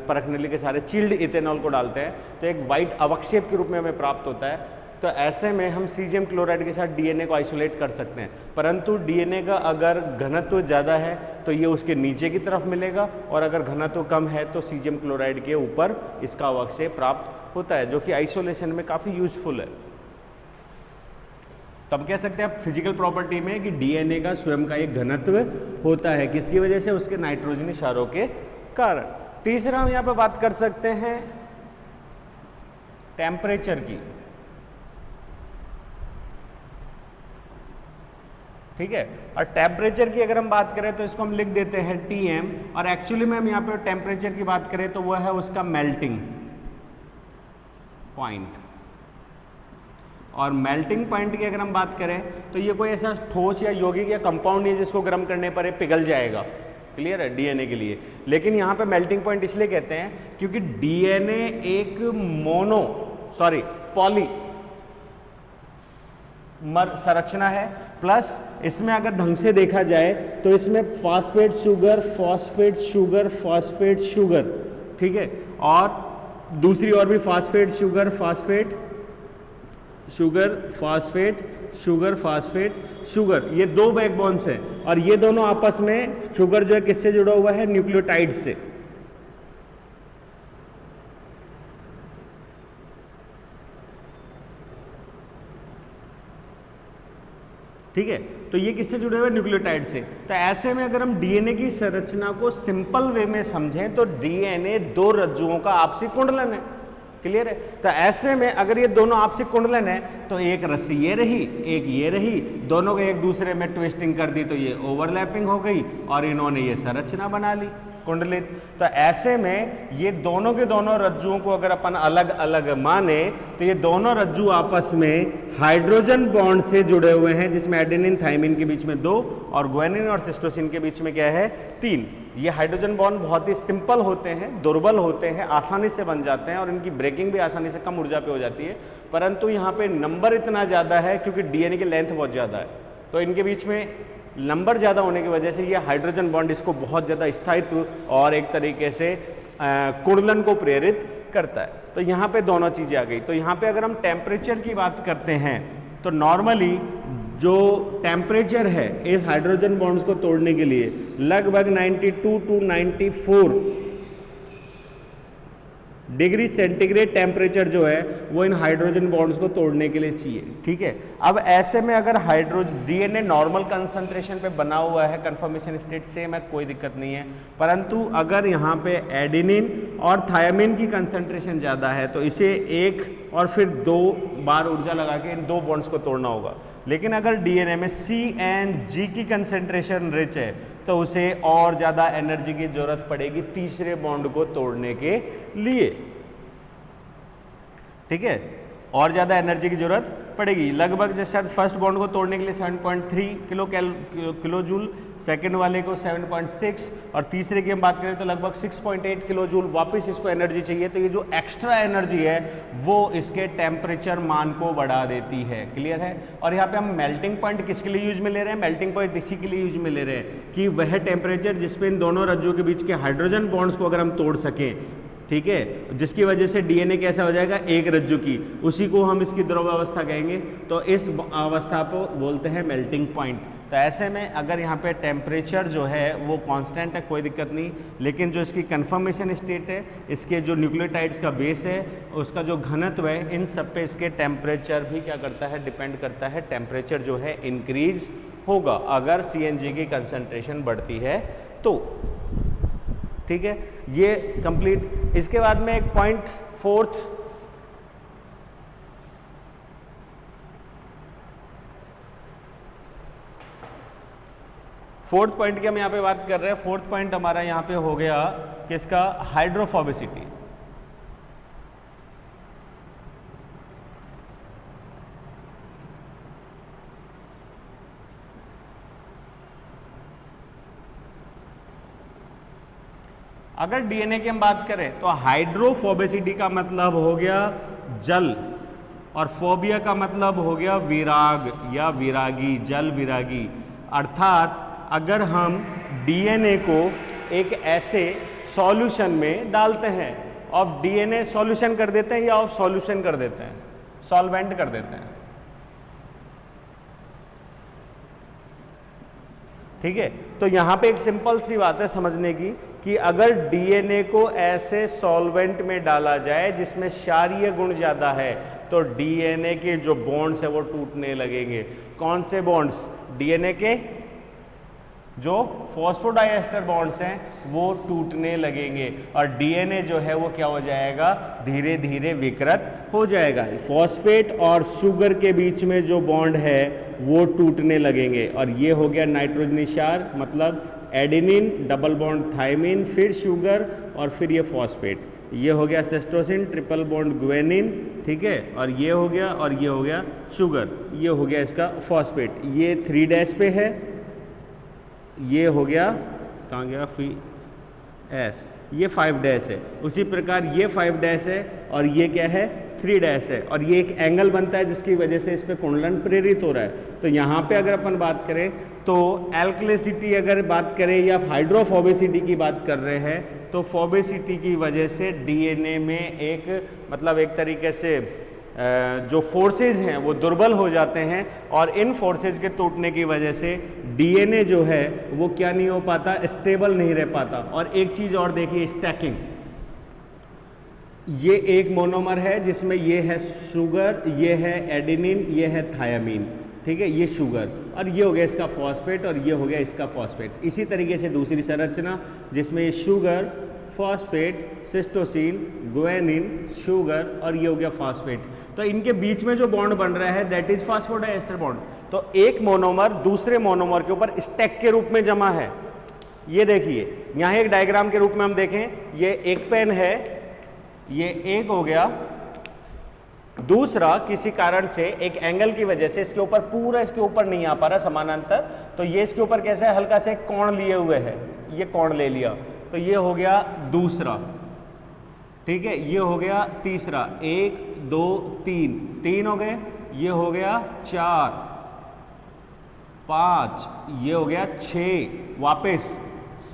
परखने के सारे चिल्ड इथेनॉल को डालते हैं तो एक वाइट अवक्षेप के रूप में हमें प्राप्त होता है। तो ऐसे में हम सीजियम क्लोराइड के साथ डीएनए को आइसोलेट कर सकते हैं, परंतु डीएनए का अगर घनत्व ज़्यादा है तो ये उसके नीचे की तरफ मिलेगा, और अगर घनत्व कम है तो सीजियम क्लोराइड के ऊपर इसका अवक्षेप प्राप्त होता है, जो कि आइसोलेशन में काफ़ी यूजफुल है। तो हम कह सकते हैं फिजिकल प्रॉपर्टी में कि डीएनए का स्वयं का एक घनत्व होता है, किसकी वजह से, उसके नाइट्रोजनी क्षारों के कारण। तीसरा हम यहाँ पे बात कर सकते हैं टेम्परेचर की, ठीक है। और टेम्परेचर की अगर हम बात करें तो इसको हम लिख देते हैं Tm, और एक्चुअली में हम यहाँ पे टेम्परेचर की बात करें तो वह है उसका मेल्टिंग पॉइंट। और मेल्टिंग पॉइंट की अगर हम बात करें तो ये कोई ऐसा ठोस या यौगिक या कंपाउंड नहीं जिसको गर्म करने पर ये पिघल जाएगा। क्लियर है, डीएनए के लिए। लेकिन यहाँ पे मेल्टिंग पॉइंट इसलिए कहते हैं क्योंकि डीएनए एक पॉलीमर संरचना है, प्लस इसमें अगर ढंग से देखा जाए तो इसमें phosphate sugar, phosphate sugar, phosphate sugar, ठीक है, और दूसरी और भी phosphate sugar, phosphate sugar, phosphate sugar, phosphate, sugar, ये दो बैकबोन्स हैं और ये दोनों आपस में, शुगर जो है किससे जुड़ा हुआ है, न्यूक्लियोटाइड से। ठीक है, तो ये किससे जुड़े हुए, न्यूक्लियोटाइड से। तो ऐसे में अगर हम डीएनए की संरचना को सिंपल वे में समझें तो डीएनए दो रज्जुओं का आपसी कुंडलन है। क्लियर है। तो ऐसे में अगर ये दोनों आपसी कुंडलन है तो एक रस्सी ये रही, एक ये रही, दोनों को एक दूसरे में ट्विस्टिंग कर दी तो ये ओवरलैपिंग हो गई और इन्होंने ये संरचना बना ली कुंडलित। तो ऐसे में ये दोनों के दोनों रज्जुओं को अगर अपन अलग अलग माने तो ये दोनों रज्जु आपस में हाइड्रोजन बॉन्ड से जुड़े हुए हैं, जिसमें एडेनिन थाइमिन के बीच में 2 और ग्वानिन और सिस्टोसिन के बीच में क्या है, 3। ये हाइड्रोजन बॉन्ड बहुत ही सिंपल होते हैं, दुर्बल होते हैं, आसानी से बन जाते हैं और इनकी ब्रेकिंग भी आसानी से कम ऊर्जा पे हो जाती है। परंतु यहाँ पे नंबर इतना ज़्यादा है क्योंकि डीएनए की लेंथ बहुत ज़्यादा है, तो इनके बीच में नंबर ज़्यादा होने की वजह से ये हाइड्रोजन बॉन्ड इसको बहुत ज़्यादा स्थायित्व और एक तरीके से कुंडलन को प्रेरित करता है। तो यहाँ पे दोनों चीज़ें आ गई। तो यहाँ पे अगर हम टेम्परेचर की बात करते हैं तो नॉर्मली जो टेम्परेचर है इस हाइड्रोजन बॉन्ड्स को तोड़ने के लिए लगभग 92 टू 94 डिग्री सेंटीग्रेड टेम्परेचर जो है वो इन हाइड्रोजन बॉन्ड्स को तोड़ने के लिए चाहिए। ठीक है, अब ऐसे में अगर डीएनए नॉर्मल कंसंट्रेशन पे बना हुआ है, कंफर्मेशन स्टेट सेम है, कोई दिक्कत नहीं है। परंतु अगर यहाँ पे एडेनिन और थायमिन की कंसंट्रेशन ज़्यादा है तो इसे एक और फिर 2 बार ऊर्जा लगा के इन 2 बॉन्ड्स को तोड़ना होगा। लेकिन अगर डीएनए में CNG की कंसंट्रेशन रिच है तो उसे और ज़्यादा एनर्जी की जरूरत पड़ेगी तीसरे बॉन्ड को तोड़ने के लिए। ठीक है, और ज़्यादा एनर्जी की जरूरत पड़ेगी। लगभग जैसे फर्स्ट बॉन्ड को तोड़ने के लिए 7.3 किलो जूल, सेकेंड वाले को 7.6 और तीसरे की हम बात करें तो लगभग 6.8 किलो जूल वापस इसको एनर्जी चाहिए। तो ये जो एक्स्ट्रा एनर्जी है वो इसके टेम्परेचर मान को बढ़ा देती है। क्लियर है। और यहाँ पे हम मेल्टिंग पॉइंट किसके लिए यूज में ले रहे हैं, मेल्टिंग पॉइंट इसी के लिए यूज में ले रहे हैं कि वह टेम्परेचर जिसपे इन दोनों रज्जुओं के बीच के हाइड्रोजन बॉन्ड्स को अगर हम तोड़ सकें, ठीक है, जिसकी वजह से डीएनए कैसा हो जाएगा, एक रज्जु की, उसी को हम इसकी द्रव अवस्था कहेंगे। तो इस अवस्था को बोलते हैं मेल्टिंग पॉइंट। तो ऐसे में अगर यहाँ पे टेम्परेचर जो है वो कांस्टेंट है, कोई दिक्कत नहीं, लेकिन जो इसकी कंफर्मेशन स्टेट है, इसके जो न्यूक्लियोटाइड्स का बेस है, उसका जो घनत्व है, इन सब पे इसके टेम्परेचर भी क्या करता है, डिपेंड करता है। टेम्परेचर जो है इंक्रीज होगा अगर CNG की कंसंट्रेशन बढ़ती है तो। ठीक है, ये कंप्लीट। इसके बाद में एक पॉइंट फोर्थ पॉइंट की हम यहाँ पे बात कर रहे हैं। फोर्थ पॉइंट हमारा यहाँ पे हो गया किसका, हाइड्रोफोबिसिटी। अगर डीएनए की हम बात करें तो हाइड्रोफोबिसिटी का मतलब हो गया जल, और फोबिया का मतलब हो गया विराग या विरागी, जल विरागी। अर्थात अगर हम डीएनए को एक ऐसे सॉल्यूशन में डालते हैं, और डीएनए सॉल्यूशन कर देते हैं या ऑफ सॉल्यूशन कर देते हैं, सॉल्वेंट कर देते हैं। ठीक है, तो यहां पे एक सिंपल सी बात है समझने की कि अगर डीएनए को ऐसे सॉल्वेंट में डाला जाए जिसमें क्षारीय गुण ज्यादा है तो डीएनए के जो बॉन्ड्स है वो टूटने लगेंगे। कौन से बॉन्ड्स, डीएनए के जो फॉस्फोडाइएस्टर बॉन्ड्स हैं वो टूटने लगेंगे और डीएनए जो है वो क्या हो जाएगा, धीरे धीरे विकृत हो जाएगा। फॉस्फेट और शुगर के बीच में जो बॉन्ड है वो टूटने लगेंगे और ये हो गया नाइट्रोजनी क्षार, मतलब एडेनिन डबल बॉन्ड थायमिन, फिर शुगर और फिर ये फॉस्फेट। ये हो गया सिस्टोसिन ट्रिपल बॉन्ड ग्वेनिन, ठीक है, और ये हो गया और ये हो गया शुगर, ये हो गया इसका फॉस्फेट। ये 3' पे है, ये हो गया, कहाँ गया, S, ये 5' है। उसी प्रकार ये 5' है और ये क्या है, 3' है, और ये एक एंगल बनता है जिसकी वजह से इस पे कुंडलन प्रेरित हो रहा है। तो यहाँ पे अगर अपन बात करें तो एल्कलिसिटी अगर बात करें या हाइड्रोफोबिसिटी की बात कर रहे हैं तो फोबिसिटी की वजह से डीएनए में एक, मतलब एक तरीके से जो फोर्सेज हैं वो दुर्बल हो जाते हैं और इन फोर्सेज के टूटने की वजह से डीएनए जो है वो क्या नहीं हो पाता, स्टेबल नहीं रह पाता। और एक चीज़ और देखिए, स्टैकिंग। ये एक मोनोमर है जिसमें ये है शुगर, ये है एडेनिन, ये है थायामीन, ठीक है, ये शुगर, और ये हो गया इसका फॉस्फेट और ये हो गया इसका फॉस्फेट। इसी तरीके से दूसरी संरचना जिसमें ये sugar, phosphate, cytosine, guanine, sugar और ये हो गया फॉस्फेट। तो इनके बीच में जो बॉन्ड बन रहा है दैट इज फॉस्फोडाइएस्टर बॉन्ड। तो एक मोनोमर दूसरे मोनोमर के ऊपर स्टैक के रूप में जमा है। ये देखिए यहाँ एक डायग्राम के रूप में हम देखें, ये एक पेन है, ये एक हो गया, दूसरा किसी कारण से एक एंगल की वजह से इसके ऊपर पूरा इसके ऊपर नहीं आ पा रहा समानांतर, तो ये इसके ऊपर कैसे है, हल्का से कोण लिए हुए है, ये कोण ले लिया, तो ये हो गया दूसरा, ठीक है, ये हो गया तीसरा, 1 2 3, 3 हो गए, ये हो गया 4 5, ये हो गया 6, वापस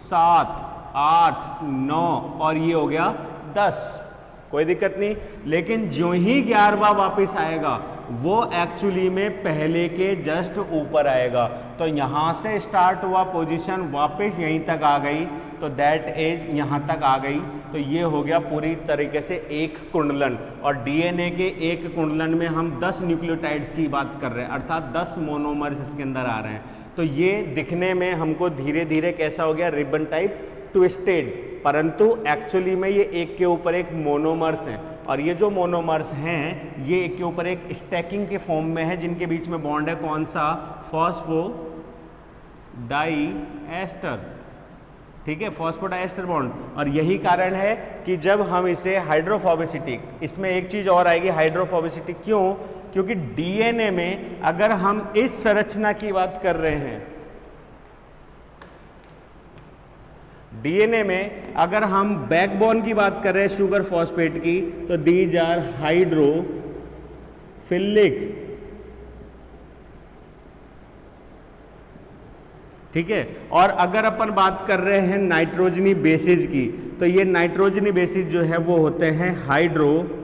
7 8 9 और ये हो गया 10। कोई दिक्कत नहीं, लेकिन जो ही 11वां वापस आएगा वो एक्चुअली में पहले के जस्ट ऊपर आएगा। तो यहां से स्टार्ट हुआ पोजीशन वापस यहीं तक आ गई, तो दैट इज यहां तक आ गई। तो ये हो गया पूरी तरीके से एक कुंडलन, और डीएनए के एक कुंडलन में हम 10 न्यूक्लियोटाइड्स की बात कर रहे हैं, अर्थात 10 मोनोमर्स इसके अंदर आ रहे हैं। तो ये दिखने में हमको धीरे धीरे कैसा हो गया, रिबन टाइप ट्विस्टेड, परंतु एक्चुअली में ये एक के ऊपर एक मोनोमर्स हैं, और ये जो मोनोमर्स हैं ये एक के ऊपर एक स्टैकिंग के फॉर्म में है, जिनके बीच में बॉन्ड है कौन सा, फॉस्फोडाइएस्टर, ठीक है, फॉस्फोडाइएस्टर बॉन्ड। और यही कारण है कि जब हम इसे हाइड्रोफोबिसिटी, इसमें एक चीज और आएगी हाइड्रोफोबिसिटी, क्यों, क्योंकि डीएनए में अगर हम इस संरचना की बात कर रहे हैं, डीएनए में अगर हम बैकबोन की बात कर रहे हैं शुगर फॉस्फेट की, तो दीज आर हाइड्रोफिलिक, ठीक है। और अगर अपन बात कर रहे हैं नाइट्रोजनी बेसिस की, तो ये नाइट्रोजनी बेसिस जो है वो होते हैं हाइड्रोफोबिक,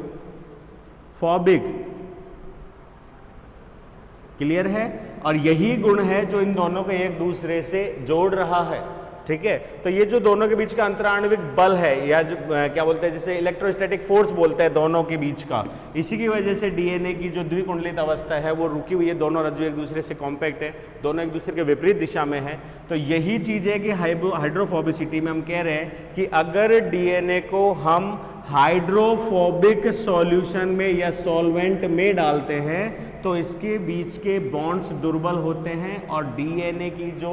क्लियर है। और यही गुण है जो इन दोनों को एक दूसरे से जोड़ रहा है, ठीक है। तो ये जो दोनों के बीच का अंतराण्विक बल है, या जो क्या बोलते हैं, जैसे इलेक्ट्रोस्टैटिक फोर्स बोलते हैं दोनों के बीच का, इसी की वजह से डीएनए की जो द्विकुंडलित अवस्था है वो रुकी हुई है, दोनों रज्जु एक दूसरे से कॉम्पैक्ट है, दोनों एक दूसरे के विपरीत दिशा में है। तो यही चीज है कि हाइड्रोफोबिसिटी में हम कह रहे हैं कि अगर डीएनए को हम हाइड्रोफोबिक सॉल्यूशन में या सॉल्वेंट में डालते हैं तो इसके बीच के बॉन्ड्स दुर्बल होते हैं और डीएनए की जो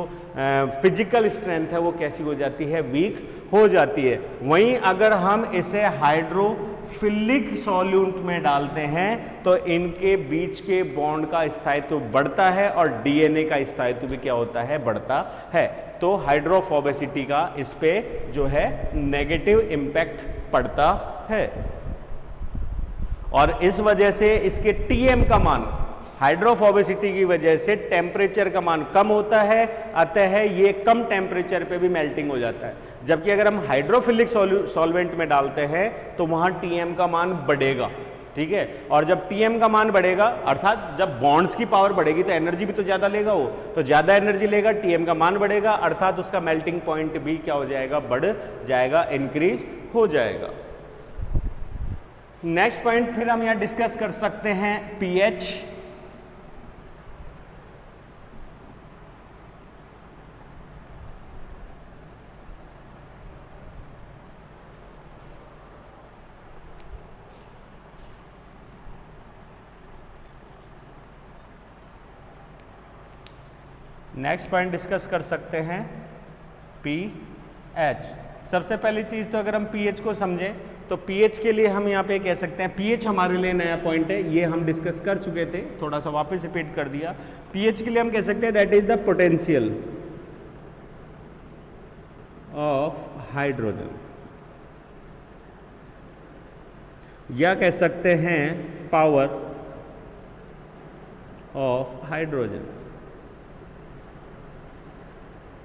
फिजिकल स्ट्रेंथ है वो कैसी हो जाती है, वीक हो जाती है। वहीं अगर हम इसे हाइड्रोफिलिक सॉल्यूट में डालते हैं तो इनके बीच के बॉन्ड का स्थायित्व बढ़ता है और डीएनए का स्थायित्व भी क्या होता है, बढ़ता है। तो हाइड्रोफोबिसिटी का इस पे जो है नेगेटिव इम्पैक्ट पड़ता है, और इस वजह से इसके टीएम का मान, हाइड्रोफोबिसिटी की वजह से टेम्परेचर का मान कम होता है, अतः ये कम टेम्परेचर पे भी मेल्टिंग हो जाता है। जबकि अगर हम हाइड्रोफिलिक सॉल्वेंट में डालते हैं तो वहां टीएम का मान बढ़ेगा, ठीक है। और जब टीएम का मान बढ़ेगा, अर्थात जब बॉन्ड्स की पावर बढ़ेगी तो एनर्जी भी तो ज्यादा लेगा वो, तो ज्यादा एनर्जी लेगा, टीएम का मान बढ़ेगा, अर्थात उसका मेल्टिंग पॉइंट भी क्या हो जाएगा, बढ़ जाएगा, इंक्रीज हो जाएगा। नेक्स्ट पॉइंट फिर हम यहां डिस्कस कर सकते हैं पीएच। नेक्स्ट पॉइंट डिस्कस कर सकते हैं पीएच। सबसे पहली चीज तो अगर हम पीएच को समझें तो पीएच के लिए हम यहाँ पे कह सकते हैं, पीएच हमारे लिए नया पॉइंट है, ये हम डिस्कस कर चुके थे, थोड़ा सा वापस रिपीट कर दिया। पीएच के लिए हम कह सकते हैं that is the potential of hydrogen, या कह सकते हैं पावर ऑफ हाइड्रोजन।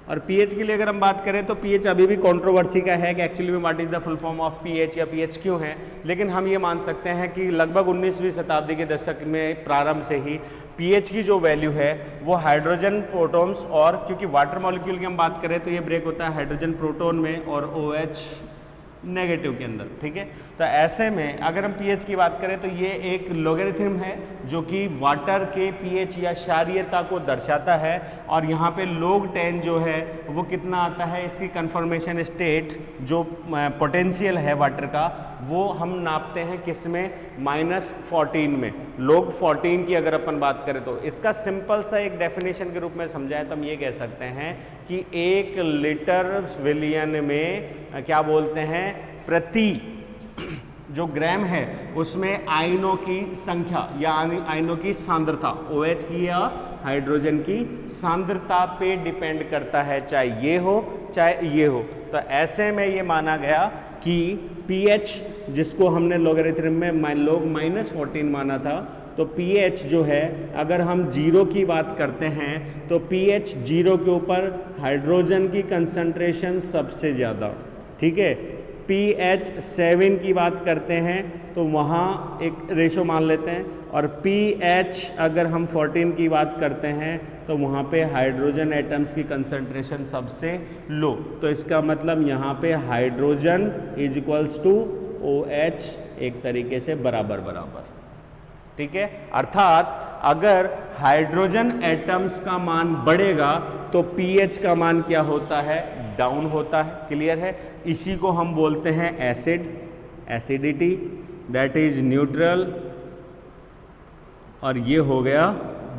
और पीएच के लिए अगर हम बात करें तो पीएच अभी भी कंट्रोवर्सी का है कि एक्चुअली में what is the full form of pH या पीएच क्यों है, लेकिन हम ये मान सकते हैं कि लगभग 19वीं शताब्दी के दशक में प्रारंभ से ही पीएच की जो वैल्यू है वो हाइड्रोजन प्रोटॉन्स, और क्योंकि वाटर मॉलिक्यूल की हम बात करें तो ये ब्रेक होता है हाइड्रोजन प्रोटॉन में और OH नेगेटिव के अंदर, ठीक है। तो ऐसे में अगर हम पीएच की बात करें तो ये एक लॉगरिथम है जो कि वाटर के पीएच या क्षारीयता को दर्शाता है, और यहाँ पे log 10 जो है वो कितना आता है, इसकी कन्फर्मेशन स्टेट जो पोटेंशियल है वाटर का वो हम नापते हैं किस में, -14 में, log 14 की अगर अपन बात करें तो। इसका सिंपल सा एक डेफिनेशन के रूप में समझाएं तो हम ये कह सकते हैं कि 1 लीटर विलियन में क्या बोलते हैं, प्रति जो ग्राम है उसमें आयनों की संख्या या आयनों की सांद्रता, OH की या हाइड्रोजन की सांद्रता पे डिपेंड करता है, चाहे ये हो चाहे ये हो। तो ऐसे में ये माना गया कि pH जिसको हमने लॉगरिथम में log -14 माना था, तो pH जो है अगर हम 0 की बात करते हैं तो pH 0 के ऊपर हाइड्रोजन की कंसंट्रेशन सबसे ज़्यादा, ठीक है। pH 7 की बात करते हैं तो वहाँ एक रेशो मान लेते हैं, और pH अगर हम 14 की बात करते हैं तो वहाँ पे हाइड्रोजन एटम्स की कंसंट्रेशन सबसे लो। तो इसका मतलब यहाँ पे hydrogen is equals to OH एक तरीके से बराबर बराबर, ठीक है। अर्थात अगर हाइड्रोजन एटम्स का मान बढ़ेगा तो pH का मान क्या होता है, डाउन होता है, क्लियर है। इसी को हम बोलते हैं acid, acidity, that is neutral, और ये हो गया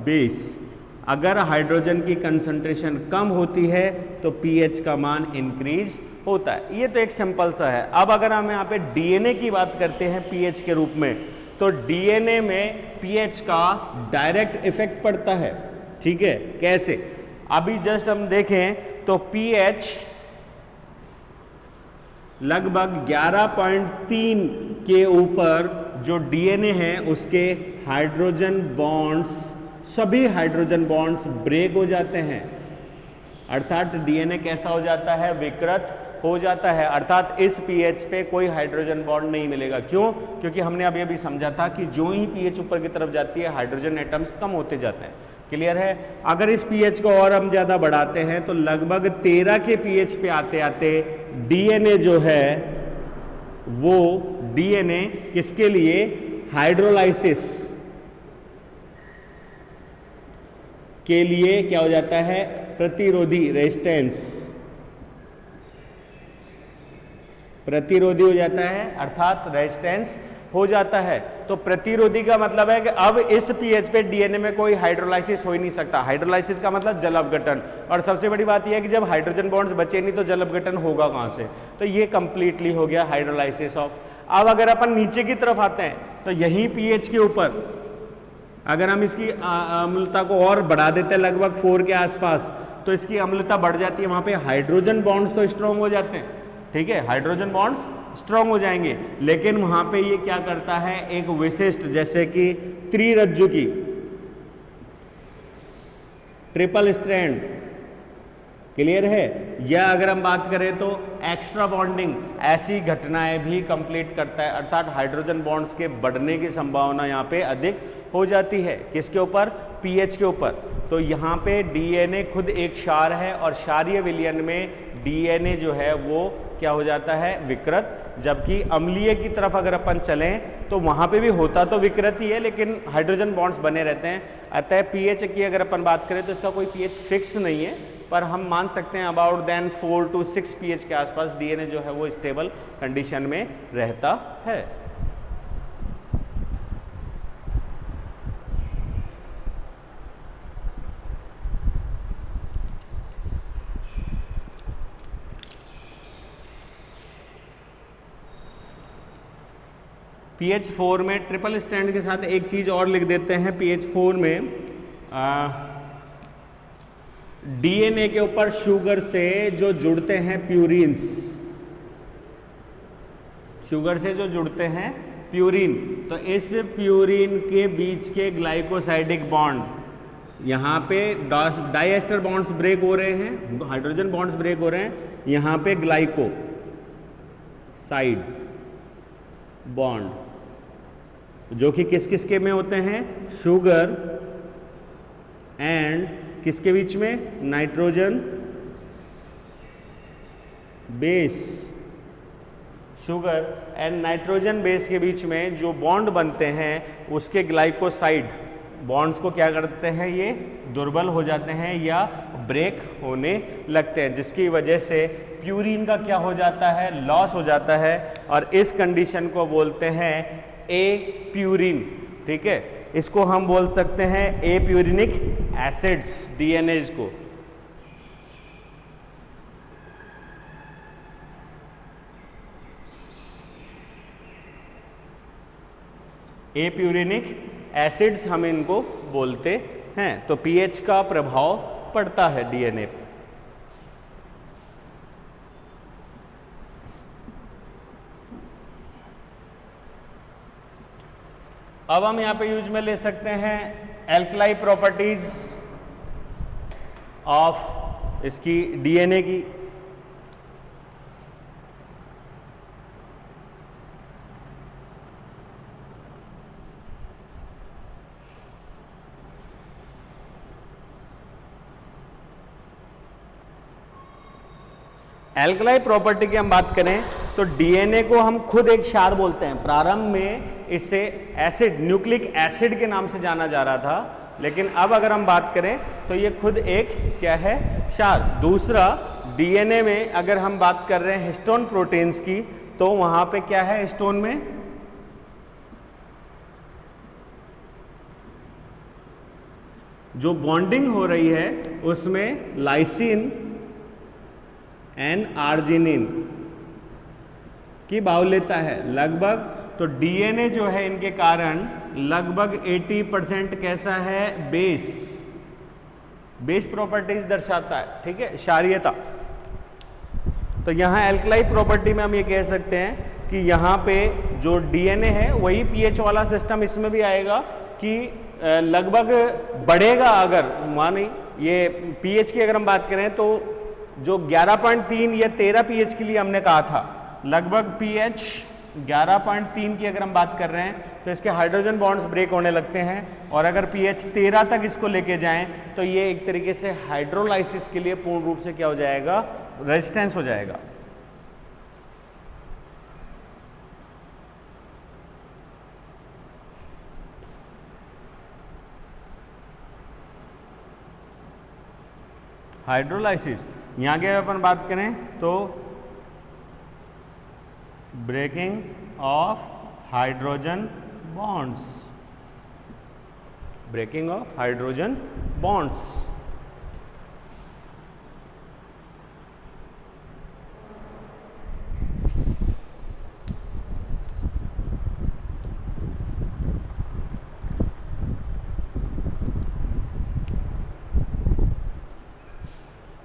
बेस। अगर हाइड्रोजन की कंसंट्रेशन कम होती है तो pH का मान इंक्रीज होता है। ये तो एक सिंपल सा है। अब अगर हम यहाँ पे DNA की बात करते हैं pH के रूप में, तो DNA में pH का डायरेक्ट इफेक्ट पड़ता है, ठीक है। कैसे, अभी जस्ट हम देखें तो pH लगभग 11.3 के ऊपर जो DNA है उसके हाइड्रोजन बॉन्ड्स, सभी हाइड्रोजन बॉन्ड्स ब्रेक हो जाते हैं, अर्थात DNA कैसा हो जाता है, विकृत हो जाता है। अर्थात इस pH पे कोई हाइड्रोजन बॉन्ड नहीं मिलेगा। क्यों? क्योंकि हमने अभी अभी समझा था कि जो ही pH ऊपर की तरफ जाती है हाइड्रोजन एटम्स कम होते जाते हैं, क्लियर है। अगर इस pH को और हम ज़्यादा बढ़ाते हैं तो लगभग 13 के pH पे आते आते DNA जो है वो DNA किसके लिए, हाइड्रोलाइसिस के लिए क्या हो जाता है, प्रतिरोधी, रेजिस्टेंस, प्रतिरोधी हो जाता है, अर्थात रेजिस्टेंस हो जाता है। तो प्रतिरोधी का मतलब है कि अब इस pH पे DNA में कोई हाइड्रोलाइसिस हो ही नहीं सकता। हाइड्रोलाइसिस का मतलब जल अपघटन, और सबसे बड़ी बात यह है कि जब हाइड्रोजन बॉन्ड्स बचे नहीं तो जल अपघटन होगा कहाँ से, तो ये कंप्लीटली हो गया हाइड्रोलाइसिस ऑफ। अब अगर अपन नीचे की तरफ आते हैं तो यही pH के ऊपर अगर हम इसकी अम्लता को और बढ़ा देते हैं लगभग 4 के आसपास, तो इसकी अम्लता बढ़ जाती है। वहाँ पे हाइड्रोजन बॉन्ड्स तो स्ट्रॉन्ग हो जाते हैं, ठीक है, हाइड्रोजन बॉन्ड्स स्ट्रॉन्ग हो जाएंगे, लेकिन वहाँ पे ये क्या करता है, एक विशिष्ट जैसे कि त्रिरज्जु की ट्रिपल स्ट्रैंड, क्लियर है, या अगर हम बात करें तो एक्स्ट्रा बॉन्डिंग, ऐसी घटनाएं भी कंप्लीट करता है। अर्थात हाइड्रोजन बॉन्ड्स के बढ़ने की संभावना यहाँ पे अधिक हो जाती है। किसके ऊपर, pH के ऊपर। तो यहाँ पे DNA खुद एक क्षार है, और क्षारीय विलयन में DNA जो है वो क्या हो जाता है, विकृत। जबकि अम्लीय की तरफ अगर अपन चलें तो वहाँ पे भी होता तो विकृत ही है, लेकिन हाइड्रोजन बॉन्ड्स बने रहते हैं। अतः pH की अगर अपन बात करें तो इसका कोई pH फिक्स नहीं है, पर हम मान सकते हैं अबाउट देन 4 to 6 pH के आसपास DNA जो है वो स्टेबल कंडीशन में रहता है। pH 4 में ट्रिपल स्ट्रैंड के साथ एक चीज और लिख देते हैं। pH 4 में DNA के ऊपर शुगर से जो जुड़ते हैं प्यूरिन्स, शुगर से जो जुड़ते हैं प्यूरिन, तो इस प्यूरिन के बीच के ग्लाइकोसाइडिक बॉन्ड यहाँ पे डाइएस्टर बॉन्ड्स ब्रेक हो रहे हैं, हाइड्रोजन बॉन्ड्स ब्रेक हो रहे हैं, यहाँ पे ग्लाइको साइड बॉन्ड जो कि किस किस के में होते हैं, शुगर एंड किसके बीच में, nitrogen base, sugar and nitrogen base के बीच में जो बॉन्ड बनते हैं उसके ग्लाइकोसाइड बॉन्ड्स को क्या करते हैं, ये दुर्बल हो जाते हैं या ब्रेक होने लगते हैं, जिसकी वजह से प्यूरिन का क्या हो जाता है, लॉस हो जाता है और इस कंडीशन को बोलते हैं ए प्यूरिन। ठीक है, इसको हम बोल सकते हैं ए प्यूरिनिक एसिड्स, डीएनएज को। ए प्यूरिनिक एसिड्स हम इनको बोलते हैं। तो पीएच का प्रभाव पड़ता है डीएनए पे। अब हम यहां पे यूज में ले सकते हैं एल्कलाई प्रॉपर्टीज ऑफ इसकी डीएनए की। एल्कलाई प्रॉपर्टी की हम बात करें तो डीएनए को हम खुद एक क्षार बोलते हैं। प्रारंभ में इसे एसिड, न्यूक्लिक एसिड के नाम से जाना जा रहा था, लेकिन अब अगर हम बात करें तो ये खुद एक क्या है, क्षार। दूसरा, डीएनए में अगर हम बात कर रहे हैं हिस्टोन प्रोटीन्स की, तो वहां पे क्या है, हिस्टोन में जो बॉन्डिंग हो रही है उसमें लाइसिन एंड आर्जिनिन की बाहुल्यता है लगभग। तो डीएनए जो है इनके कारण लगभग 80% कैसा है, बेस प्रॉपर्टीज दर्शाता है। ठीक है, क्षारीयता। तो यहां एल्कलाई प्रॉपर्टी में हम ये कह सकते हैं कि यहां पे जो डीएनए है वही पीएच वाला सिस्टम इसमें भी आएगा कि लगभग बढ़ेगा। अगर मानी ये पीएच की अगर हम बात करें तो जो 11.3 या 13 पीएच के लिए हमने कहा था, लगभग पीएच 11.3 की अगर हम बात कर रहे हैं तो इसके हाइड्रोजन बॉन्ड्स ब्रेक होने लगते हैं, और अगर पीएच 13 तक इसको लेके जाएं तो ये एक तरीके से हाइड्रोलाइसिस के लिए पूर्ण रूप से क्या हो जाएगा, रेजिस्टेंस हो जाएगा। हाइड्रोलाइसिस यहाँ के अपन बात करें तो breaking of hydrogen bonds, breaking of hydrogen bonds.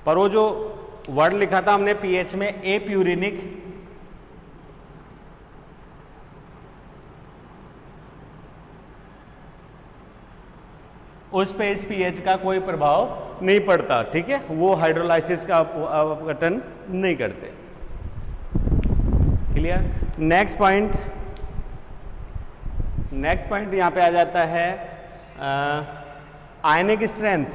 पर वो जो वर्ड लिखा था हमने पीएच में ए प्यूरिनिक, उस पे इस पीएच का कोई प्रभाव नहीं पड़ता। ठीक है, वो हाइड्रोलाइसिस का अपघटन नहीं करते। क्लियर। नेक्स्ट पॉइंट यहां पे आ जाता है आयनिक स्ट्रेंथ।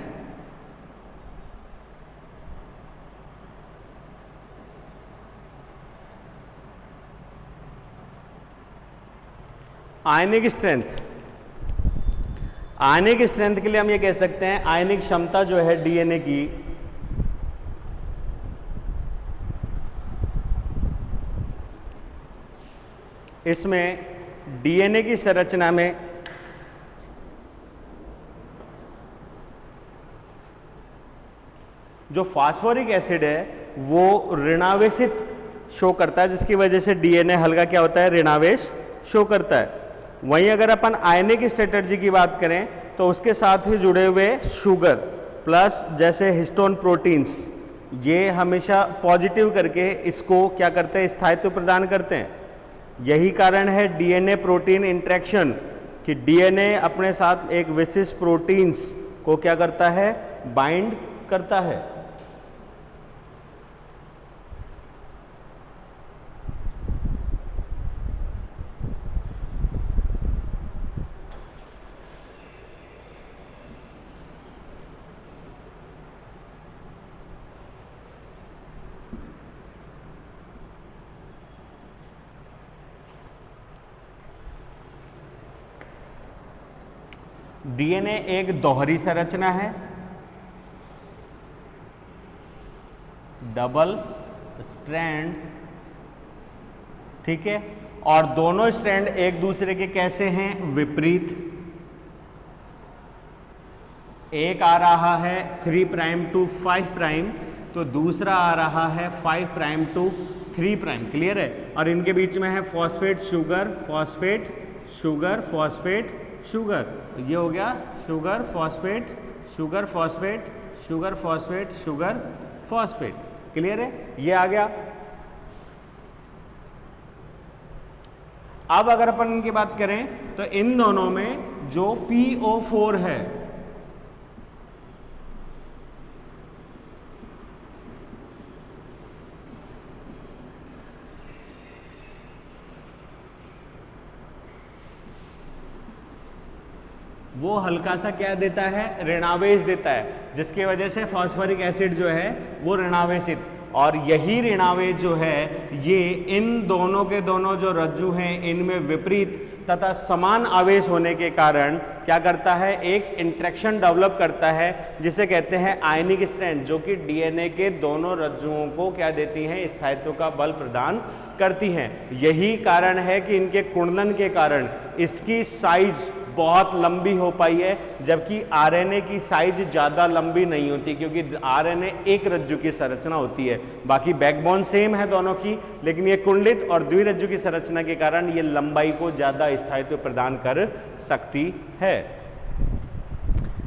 आयनिक स्ट्रेंथ के लिए हम ये कह सकते हैं आयनिक क्षमता जो है डीएनए की, इसमें डीएनए की संरचना में जो फास्फोरिक एसिड है वो ऋणावेशित शो करता है, जिसकी वजह से डीएनए हल्का क्या होता है, ऋणावेश शो करता है। वहीं अगर अपन आयनिक स्ट्रेटजी की बात करें तो उसके साथ ही जुड़े हुए शुगर प्लस जैसे हिस्टोन प्रोटीन्स, ये हमेशा पॉजिटिव करके इसको क्या करते हैं, स्थायित्व प्रदान करते हैं। यही कारण है डीएनए प्रोटीन इंटरेक्शन कि डीएनए अपने साथ एक विशिष्ट प्रोटीन्स को क्या करता है, बाइंड करता है। डीएनए एक दोहरी संरचना है, डबल स्ट्रैंड, ठीक है, और दोनों स्ट्रैंड एक दूसरे के कैसे हैं, विपरीत। एक आ रहा है 3 प्राइम टू 5 प्राइम, तो दूसरा आ रहा है 5 प्राइम टू 3 प्राइम। क्लियर है? और इनके बीच में है phosphate sugar, phosphate sugar, phosphate sugar. ये हो गया sugar phosphate, sugar phosphate, sugar phosphate, sugar phosphate. Clear है? ये आ गया। अब अगर अपन इनकी बात करें तो इन दोनों में जो PO4 है, वो हल्का सा क्या देता है, ऋणावेश देता है, जिसकी वजह से फॉस्फोरिक एसिड जो है वो ऋणावेशित, और यही ऋणावेश जो है ये इन दोनों के दोनों जो रज्जु हैं इनमें विपरीत तथा समान आवेश होने के कारण क्या करता है, एक इंटरेक्शन डेवलप करता है जिसे कहते हैं आयनिक स्ट्रैंड, जो कि डीएनए के दोनों रज्जुओं को क्या देती हैं, स्थायित्व का बल प्रदान करती हैं। यही कारण है कि इनके कुंडलन के कारण इसकी साइज बहुत लंबी हो पाई है, जबकि आरएनए की साइज ज़्यादा लंबी नहीं होती, क्योंकि आरएनए एक रज्जु की संरचना होती है, बाकी बैकबोन सेम है दोनों की, लेकिन ये कुंडलित और द्विरज्जु की संरचना के कारण ये लंबाई को ज़्यादा स्थायित्व प्रदान कर सकती है।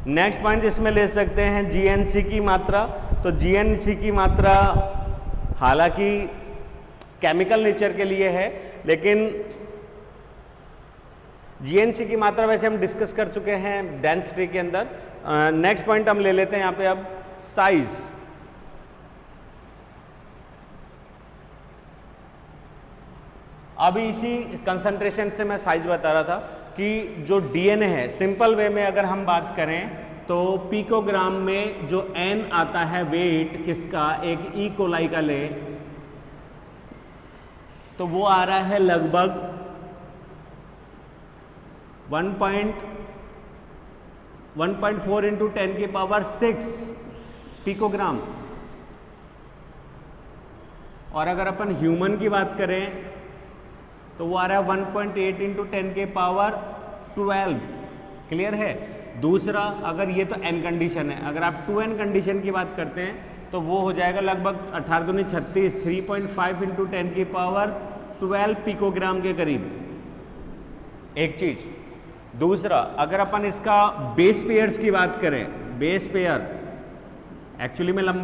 नेक्स्ट पॉइंट इसमें ले सकते हैं जीएनसी की मात्रा। तो जीएनसी की मात्रा हालांकि केमिकल नेचर के लिए है, लेकिन जीएनसी की मात्रा वैसे हम डिस्कस कर चुके हैं डेंसिटी के अंदर। नेक्स्ट पॉइंट हम ले लेते हैं यहाँ पे अब साइज। अभी इसी कंसंट्रेशन से मैं साइज बता रहा था कि जो डीएनए है, सिंपल वे में अगर हम बात करें तो पिकोग्राम में जो एन आता है वेट किसका, एक ई कोलाई का ले, तो वो आ रहा है लगभग 1.4 इंटू 10 की पावर 6 पिकोग्राम। और अगर अपन ह्यूमन की बात करें तो वो आ रहा है 1.8 इंटू 10 के पावर 12। क्लियर है? दूसरा, अगर ये तो एन कंडीशन है, अगर आप 2n कंडीशन की बात करते हैं तो वो हो जाएगा लगभग 18 दूनी 36, 3.5 इंटू 10 की पावर 12 पिकोग्राम के करीब। एक चीज। दूसरा, अगर अपन इसका बेस पेयर्स की बात करें, बेस पेयर एक्चुअली में लंबाई